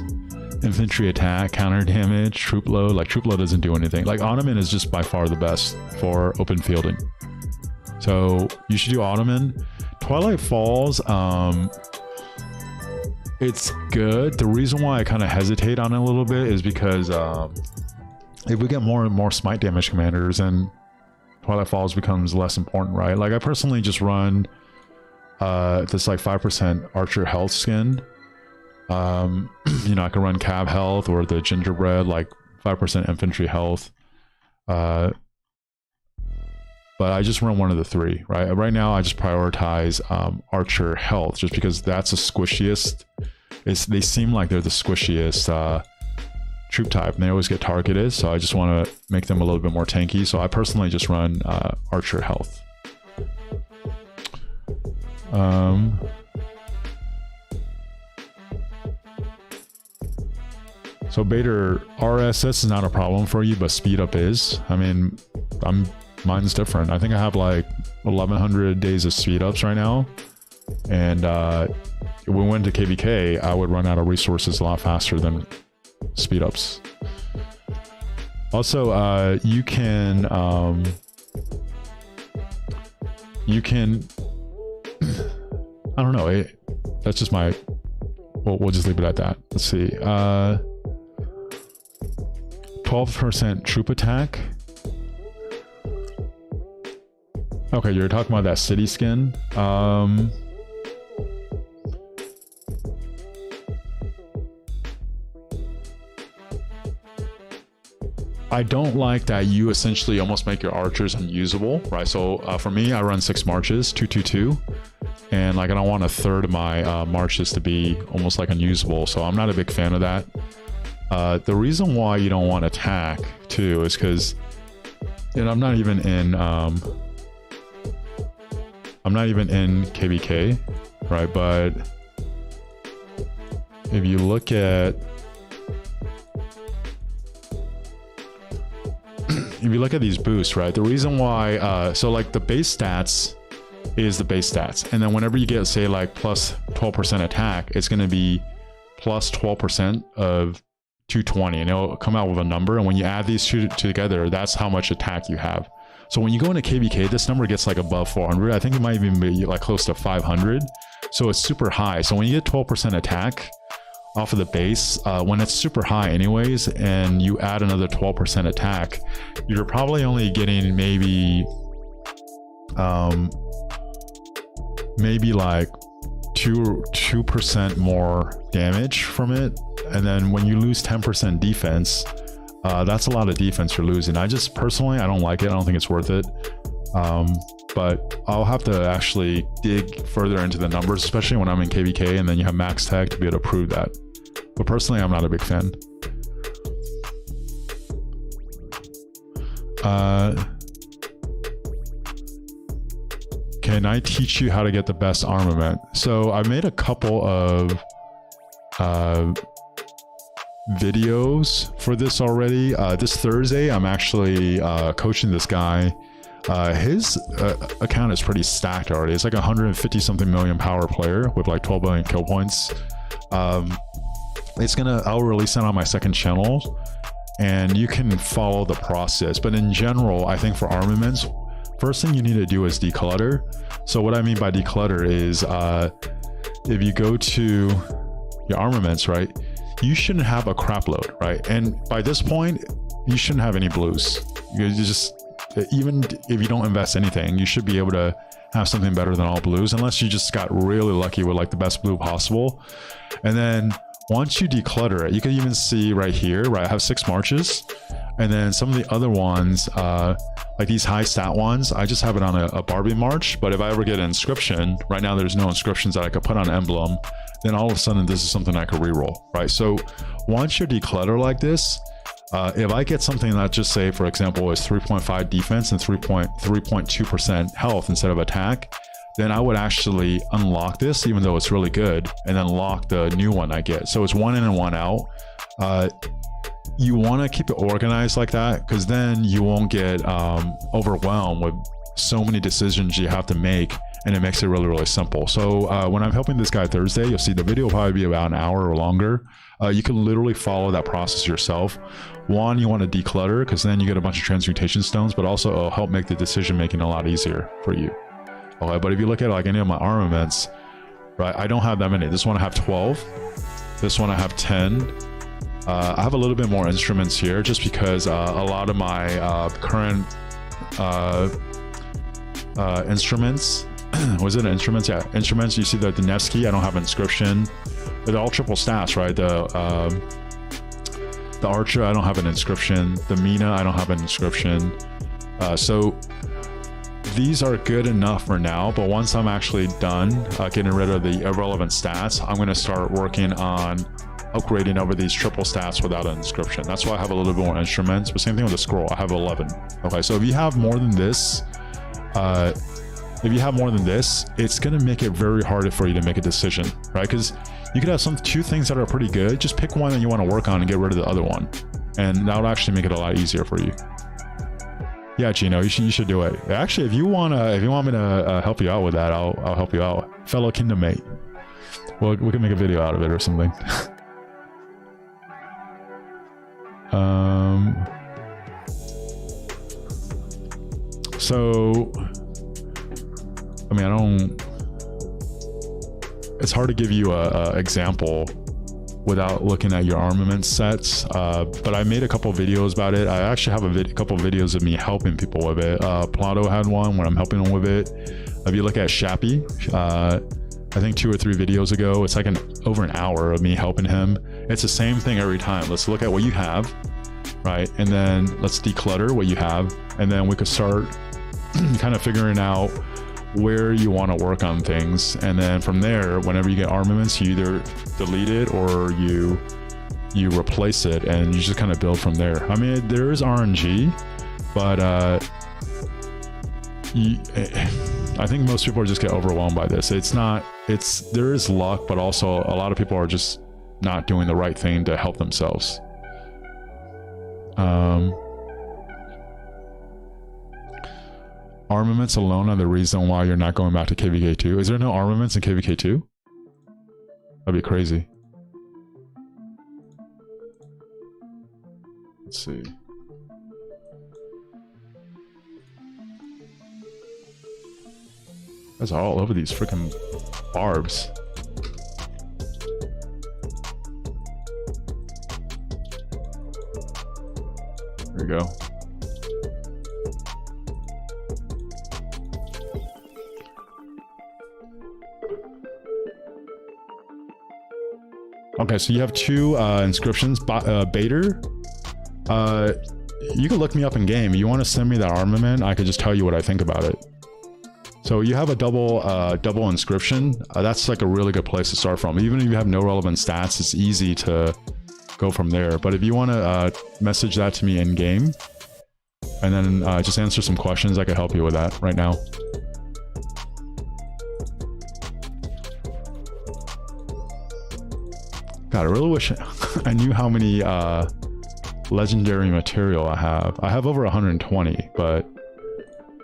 infantry attack, counter damage, troop load, like troop load doesn't do anything. Like Ottoman is just by far the best for open fielding. So you should do Ottoman. Twilight Falls, it's good. The reason why I kind of hesitate on it a little bit is because if we get more and more smite damage commanders, and Twilight Falls becomes less important, right? Like I personally just run this like 5% archer health skin. You know, I can run cab health or the gingerbread, like 5% infantry health. But I just run one of the three, right? Right now I just prioritize archer health just because that's the squishiest. They seem like they're the squishiest troop type, and they always get targeted, so I just want to make them a little bit more tanky. So I personally just run archer health. So Bader, RSS is not a problem for you, but speed up is. I mean, mine's different. I think I have like 1100 days of speed ups right now, and if we went to KVK, I would run out of resources a lot faster than speed ups. Also, you can you can, I don't know, that's just my, we'll just leave it at that. Let's see, 12% troop attack. Okay, you're talking about that city skin. I don't like that you essentially almost make your archers unusable, right? So for me, I run 6 marches, 222, and like I don't want a third of my marches to be almost like unusable. So I'm not a big fan of that. The reason why you don't want attack too is because, you know, I'm not even in KVK, right? But if you look at these boosts, right? The reason why, so like the base stats is the base stats. And then whenever you get, say, like plus 12% attack, it's going to be plus 12% of 220. And it'll come out with a number. And when you add these two together, that's how much attack you have. So when you go into KVK, this number gets like above 400. I think it might even be like close to 500. So it's super high. So when you get 12% attack off of the base, when it's super high anyways, and you add another 12% attack, you're probably only getting maybe like 2% more damage from it. And then when you lose 10% defense, that's a lot of defense you're losing. I just personally, I don't like it. I don't think it's worth it. But I'll have to actually dig further into the numbers, especially when I'm in KVK and then you have max tech to be able to prove that. But personally, I'm not a big fan. Can I teach you how to get the best armament? So I made a couple of videos for this already. This Thursday, I'm actually coaching this guy. His account is pretty stacked already. It's like 150 something million power player with like 12 billion kill points. I'll release it on my second channel and you can follow the process. But in general, I think for armaments, first thing you need to do is declutter. So what I mean by declutter is if you go to your armaments, right, you shouldn't have a crap load, right? And by this point, you shouldn't have any blues. You just, even if you don't invest anything, you should be able to have something better than all blues, unless you just got really lucky with like the best blue possible. And then once you declutter it, you can even see right here, right? I have 6 marches. And then some of the other ones, like these high stat ones, I just have it on a Barbie march. But if I ever get an inscription, right now there's no inscriptions that I could put on emblem, then all of a sudden this is something I could reroll, right? So once you declutter like this, if I get something that, just say, for example, is 3.5 defense and 3.2% health instead of attack, then I would actually unlock this, even though it's really good, and then lock the new one I get. So it's 1 in and 1 out. You want to keep it organized like that, because then you won't get overwhelmed with so many decisions you have to make, and it makes it really, really simple. So when I'm helping this guy Thursday, you'll see the video will probably be about an hour or longer. You can literally follow that process yourself. One, you want to declutter, because then you get a bunch of transmutation stones, but also it'll help make the decision making a lot easier for you. Okay, but if you look at like any of my armaments, right, I don't have that many. This one I have 12. This one I have 10. I have a little bit more instruments here, just because a lot of my current instruments, was it instruments? Yeah, instruments. You see the Nevsky, I don't have inscription. They're all triple stats, right? The Archer, I don't have an inscription. The Mina, I don't have an inscription. So these are good enough for now, but once I'm actually done getting rid of the irrelevant stats, I'm going to start working on upgrading over these triple stats without an inscription. That's why I have a little bit more instruments, but same thing with the scroll. I have 11. Okay, so if you have more than this, it's going to make it very hard for you to make a decision, right? Because you could have two things that are pretty good. Just pick one that you want to work on and get rid of the other one, and that would actually make it a lot easier for you. Yeah, Gino, you should do it. Actually, if you want me to help you out with that, I'll help you out, fellow kingdom mate. Well, we can make a video out of it or something. So I mean, I don't. It's hard to give you a example without looking at your armament sets, but I made a couple videos about it. I actually have a couple videos of me helping people with it. Plato had one when I'm helping them with it. If you look at Shappy, I think 2 or 3 videos ago, it's like over an hour of me helping him. It's the same thing every time. Let's look at what you have, right? And then let's declutter what you have, and then we could start kind of figuring out where you want to work on things. And then from there, whenever you get armaments, you either delete it or you replace it, and you just kind of build from there. I mean, there is RNG, but I think most people just get overwhelmed by this. There is luck, but also a lot of people are just not doing the right thing to help themselves. Armaments alone are the reason why you're not going back to KVK2. Is there no armaments in KVK2? That'd be crazy. Let's see. That's all over these freaking barbs. There we go. Okay, so you have 2 inscriptions. Bader, you can look me up in game. You want to send me that armament, I could just tell you what I think about it. So you have a double inscription. That's like a really good place to start from. Even if you have no relevant stats, it's easy to go from there. But if you want to message that to me in game, and then just answer some questions, I could help you with that right now. God, I really wish I knew how many legendary material I have. I have over 120, but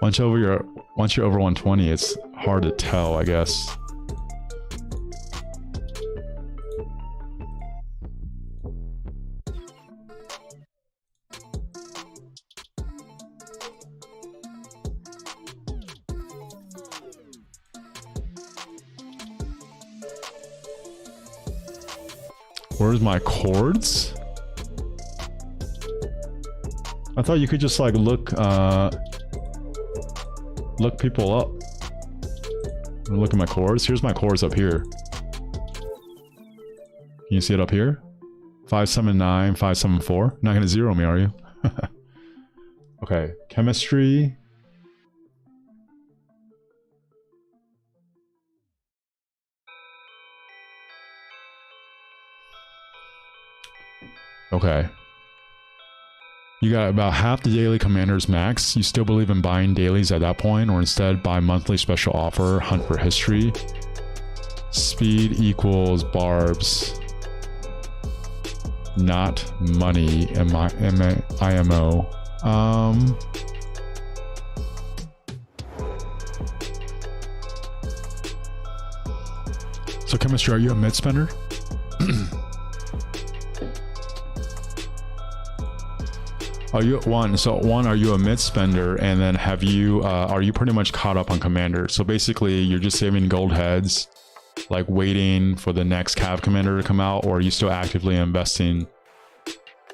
once you're over 120, it's hard to tell, I guess. Where's my chords? I thought you could just like look people up. Look at my chords. Here's my chords up here. Can you see it up here? 579, 574. Not gonna zero me, are you? Okay, chemistry. Okay. You got about half the daily commanders max. You still believe in buying dailies at that point, or instead buy monthly special offer, hunt for history. Speed equals barbs, not money. IMO. So chemistry, are you a mid spender? Are you are you a mid spender, and then have you are you pretty much caught up on commander? So basically you're just saving gold heads, like waiting for the next cav commander to come out, or are you still actively investing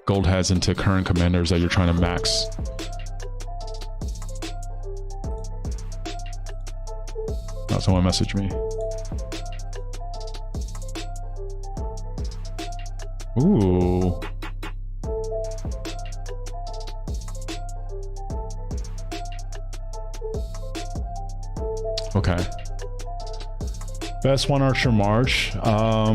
gold heads into current commanders that you're trying to max? Oh, someone messaged me. Ooh. Okay. Best one archer march. I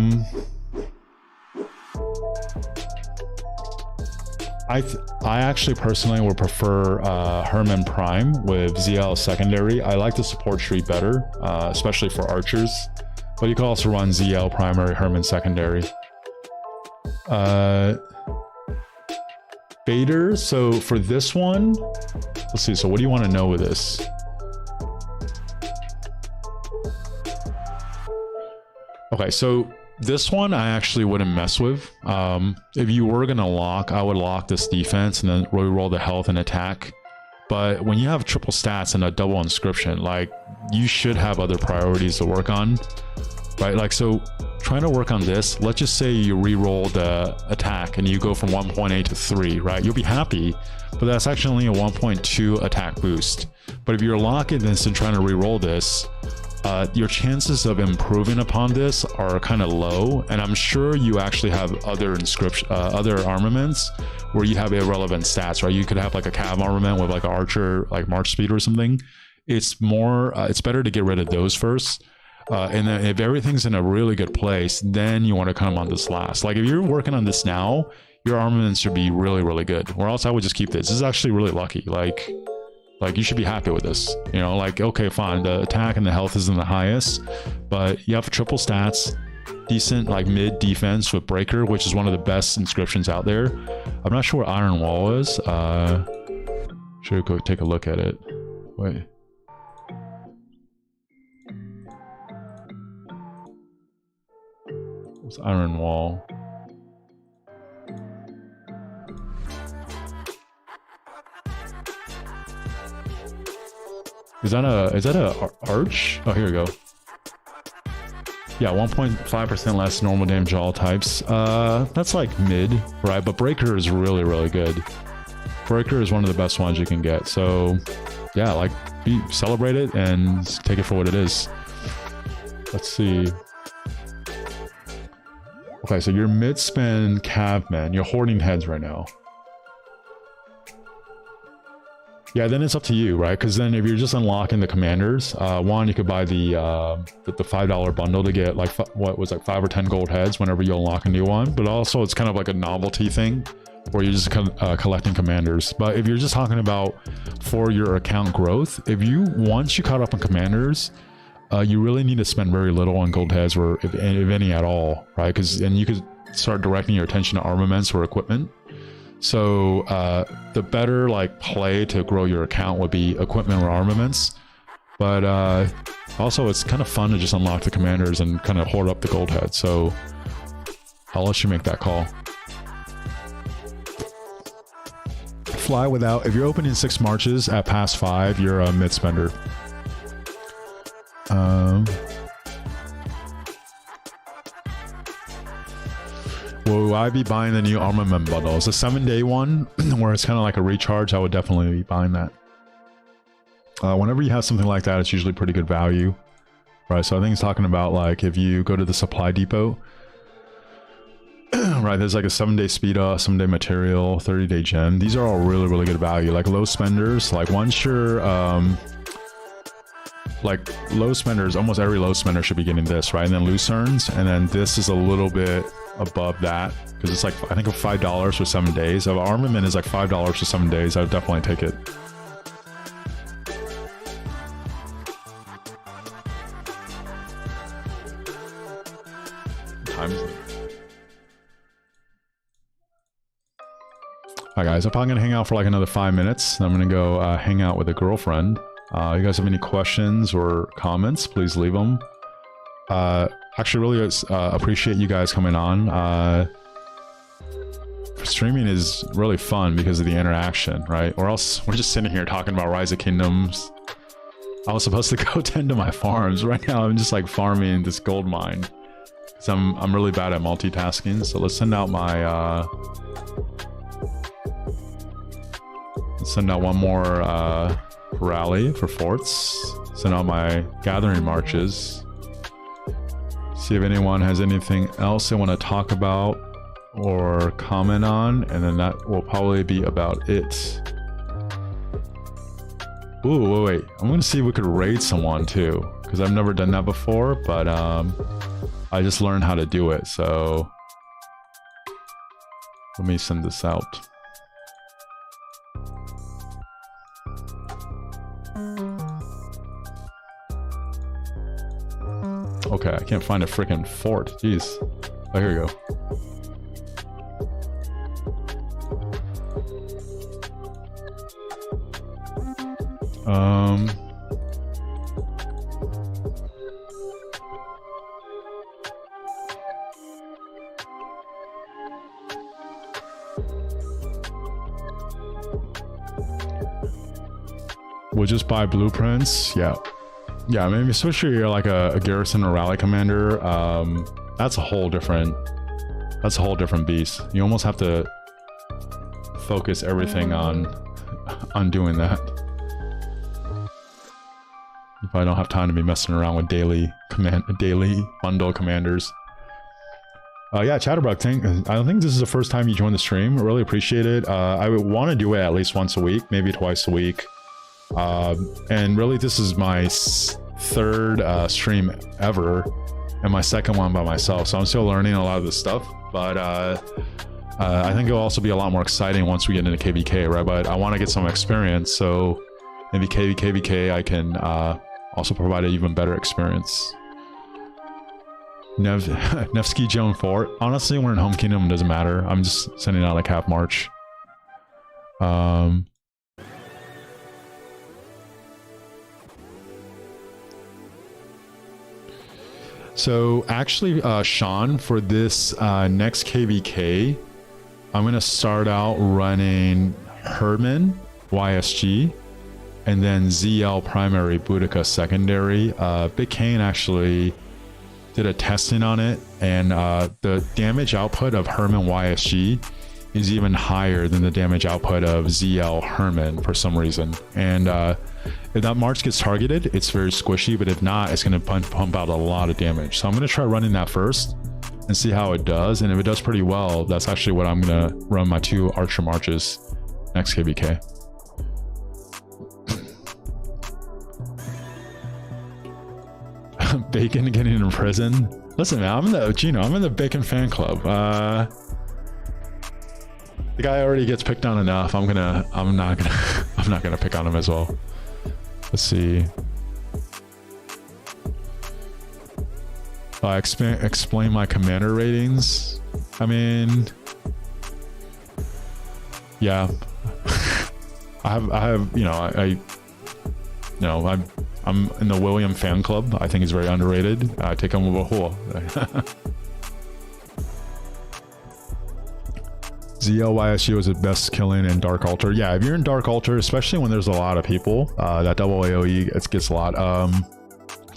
actually personally would prefer Herman Prime with ZL secondary. I like the support tree better, especially for archers. But you can also run ZL primary, Herman secondary. Bader. So for this one, let's see. So what do you want to know with this? Okay, so this one I actually wouldn't mess with. If you were gonna lock, I would lock this defense and then roll the health and attack But when you have triple stats and a double inscription, like you should have other priorities to work on, right? Like, so trying to work on this, let's just say you re-roll the attack and you go from 1.8 to 3, right? You'll be happy, but that's actually only a 1.2 attack boost. But if you're locking this and trying to re-roll this, your chances of improving upon this are kind of low, and I'm sure you actually have other other armaments where you have irrelevant stats, right? You could have like a cav armament with like an archer, like march speed or something. It's more, it's better to get rid of those first, and then if everything's in a really good place, then you want to come on this last. Like if you're working on this now, your armaments should be really, really good, or else I would just keep this. This is actually really lucky. Like you should be happy with this, you know, like, okay, fine. The attack and the health isn't the highest, but you have triple stats, decent like mid defense with breaker, which is one of the best inscriptions out there. I'm not sure what Iron Wall is. Should go take a look at it. Wait. What's Iron Wall? Is that a arch? Oh, here we go. Yeah, 1.5% less normal damage to all types. That's like mid, right? But breaker is really, really good. Breaker is one of the best ones you can get. So yeah, like celebrate it and take it for what it is. Let's see. Okay, so you're mid-spend Cavman. You're hoarding heads right now. Yeah, then it's up to you, right? Because then if you're just unlocking the commanders, one, you could buy the $5 bundle to get like what was like 5 or 10 gold heads whenever you unlock a new one. But also it's kind of like a novelty thing where you're just collecting commanders. But if you're just talking about for your account growth, once you caught up on commanders, you really need to spend very little on gold heads, or if any at all, right? Because you could start directing your attention to armaments or equipment. So the better like play to grow your account would be equipment or armaments, but also it's kind of fun to just unlock the commanders and kind of hoard up the gold head. So I'll let you make that call. Fly without, if you're opening 6 marches at past 5, you're a mid spender. Will I be buying the new armament bundle? It's a 7-day one where it's kind of like a recharge. I would definitely be buying that. Whenever you have something like that, it's usually pretty good value, right? So I think it's talking about like if you go to the supply depot, right? There's like a 7-day speed up, 7-day material, 30-day gem. These are all really, really good value. Like low spenders, like once you're like low spenders, almost every low spender should be getting this, right? And then Lucernes, and then this is a little bit above that because it's like I think $5 for 7 days. If armament is like $5 for 7 days, I would definitely take it. Time is it? Alright guys, I'm probably gonna hang out for like another 5 minutes. I'm gonna go hang out with a girlfriend. You guys have any questions or comments, please leave them. Actually really appreciate you guys coming on. Streaming is really fun because of the interaction, right? Or else we're just sitting here talking about Rise of Kingdoms. I was supposed to go tend to my farms. Right now I'm just like farming this gold mine because I'm really bad at multitasking. So let's send out my send out one more rally for forts. Send out my gathering marches. See if anyone has anything else they want to talk about or comment on, and then that will probably be about it. Ooh, wait. I'm gonna see if we could raid someone too, because I've never done that before, but I just learned how to do it, so let me send this out. Okay, I can't find a freaking fort. Jeez. Oh, here we go. we'll just buy blueprints. Yeah. Yeah, maybe especially you're like a garrison or rally commander. That's a whole different beast. You almost have to focus everything on doing that. You probably don't have time to be messing around with daily bundle commanders. Yeah, Chatterbug, I don't think this is the first time you joined the stream. I really appreciate it. I would want to do it at least once a week, maybe twice a week. And really, this is my third stream ever, and my second one by myself. So I'm still learning a lot of this stuff, but I think it'll also be a lot more exciting once we get into KVK, right? But I want to get some experience, so maybe KVK I can also provide an even better experience. Nevsky Joan 4. Honestly, we're in Home Kingdom, it doesn't matter. I'm just sending out like half March. So actually, Sean, for this next KVK, I'm gonna start out running Herman YSG, and then ZL primary, Boudica secondary. Big Kane actually did a testing on it, and the damage output of Herman YSG is even higher than the damage output of ZL Herman for some reason. And if that March gets targeted, it's very squishy, but if not, it's going to pump out a lot of damage. So I'm going to try running that first and see how it does. And if it does pretty well, that's actually what I'm going to run my 2 Archer Marches next KVK. Bacon getting in prison. Listen, man, I'm in the Bacon fan club. The guy already gets picked on enough. I'm not gonna pick on him as well. Let's see. Explain my commander ratings. I mean, yeah. I'm in the William fan club. I think he's very underrated. I take him with a whole. ZLYSU is the best killing in Dark Altar. Yeah, if you're in Dark Altar, especially when there's a lot of people, that double AoE gets a lot.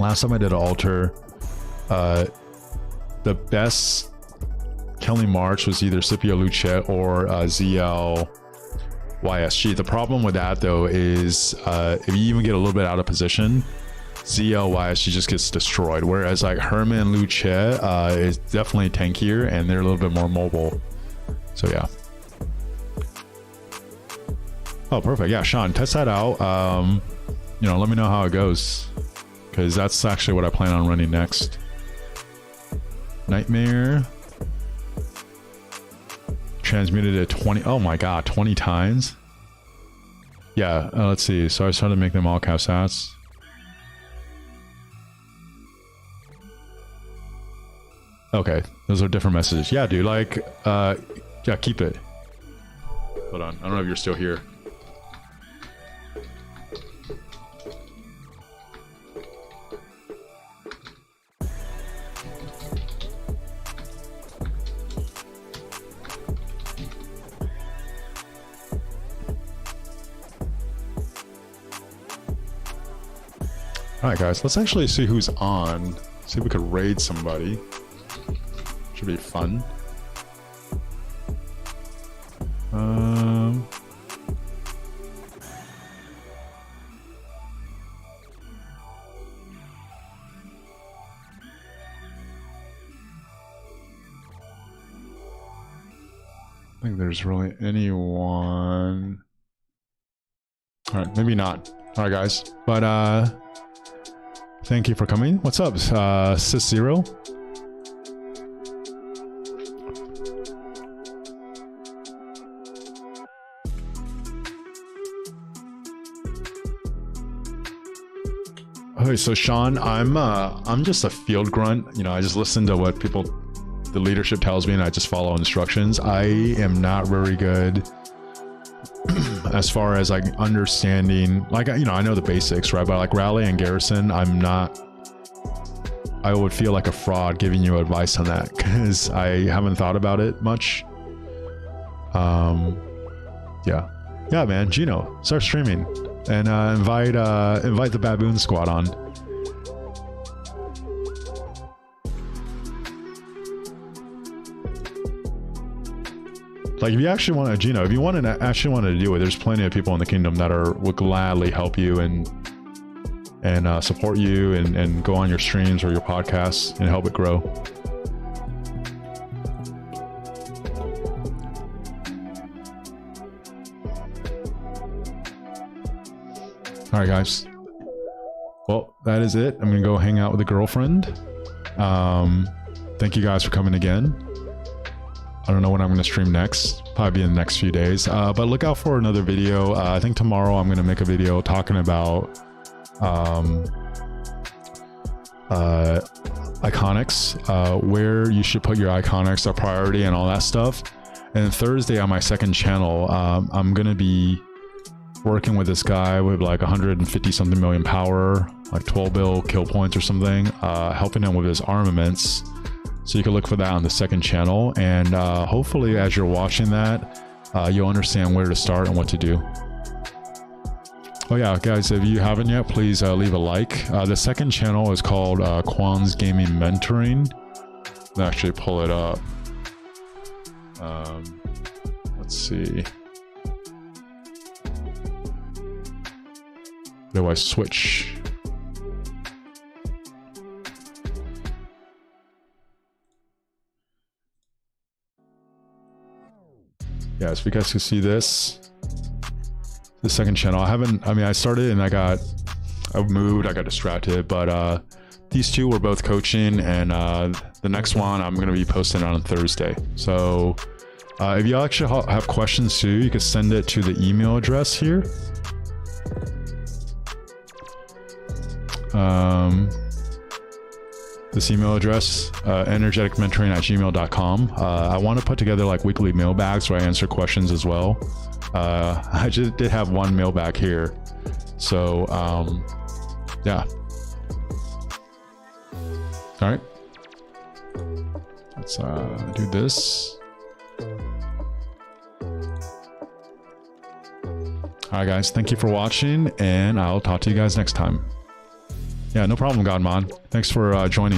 Last time I did an altar, the best killing march was either Scipio Luchet or ZL YSG. The problem with that though is if you even get a little bit out of position, ZL YSG just gets destroyed. Whereas like Herman Luchet is definitely tankier and they're a little bit more mobile. So yeah. Oh, perfect. Yeah, Sean, test that out. Let me know how it goes, because that's actually what I plan on running next. Nightmare. Transmuted at 20. Oh my god, 20 times. Yeah, let's see. So I started to make them all cow sats. Okay, those are different messages. Yeah, dude, like, yeah, keep it. Hold on, I don't know if you're still here. Alright guys, let's actually see who's on. See if we could raid somebody. Should be fun. I think there's really anyone. Alright, maybe not. Alright guys, but thank you for coming. What's up, Sis Zero? Okay, so Sean, I'm just a field grunt. You know, I just listen to what the leadership tells me, and I just follow instructions. I am not very good as far as like understanding, like, you know, I know the basics, right? But like rally and garrison, I would feel like a fraud giving you advice on that because I haven't thought about it much. Yeah, man, Gino, start streaming. and invite the Baboon Squad on. Like, if you actually want to, Gino, if you want to actually want to do it, there's plenty of people in the kingdom that would gladly help you and support you and go on your streams or your podcasts and help it grow. All right, guys. Well, that is it. I'm gonna go hang out with a girlfriend. Thank you guys for coming again. I don't know when I'm going to stream next, probably in the next few days, but look out for another video. I think tomorrow I'm going to make a video talking about iconics, where you should put your iconics, a priority, and all that stuff. And Thursday on my second channel, I'm going to be working with this guy with like 150 something million power, like 12 bill kill points or something, helping him with his armaments. So you can look for that on the second channel, and hopefully as you're watching that, you'll understand where to start and what to do. Oh yeah, guys, if you haven't yet, please leave a like. The second channel is called Quan's Gaming Mentoring. I'll actually pull it up. Let's see. Do I switch? Yeah, so you guys can see this, the second channel. I started and I moved, I got distracted, but these two were both coaching, and the next one I'm going to be posting on Thursday. So if you actually have questions too, you can send it to the email address here. This email address, energeticmentoring@gmail.com. I want to put together like weekly mailbags where I answer questions as well. I just did have one mailbag here. So, yeah. All right. Let's do this. All right, guys. Thank you for watching, and I'll talk to you guys next time. Yeah, no problem, Godmon. Thanks for joining.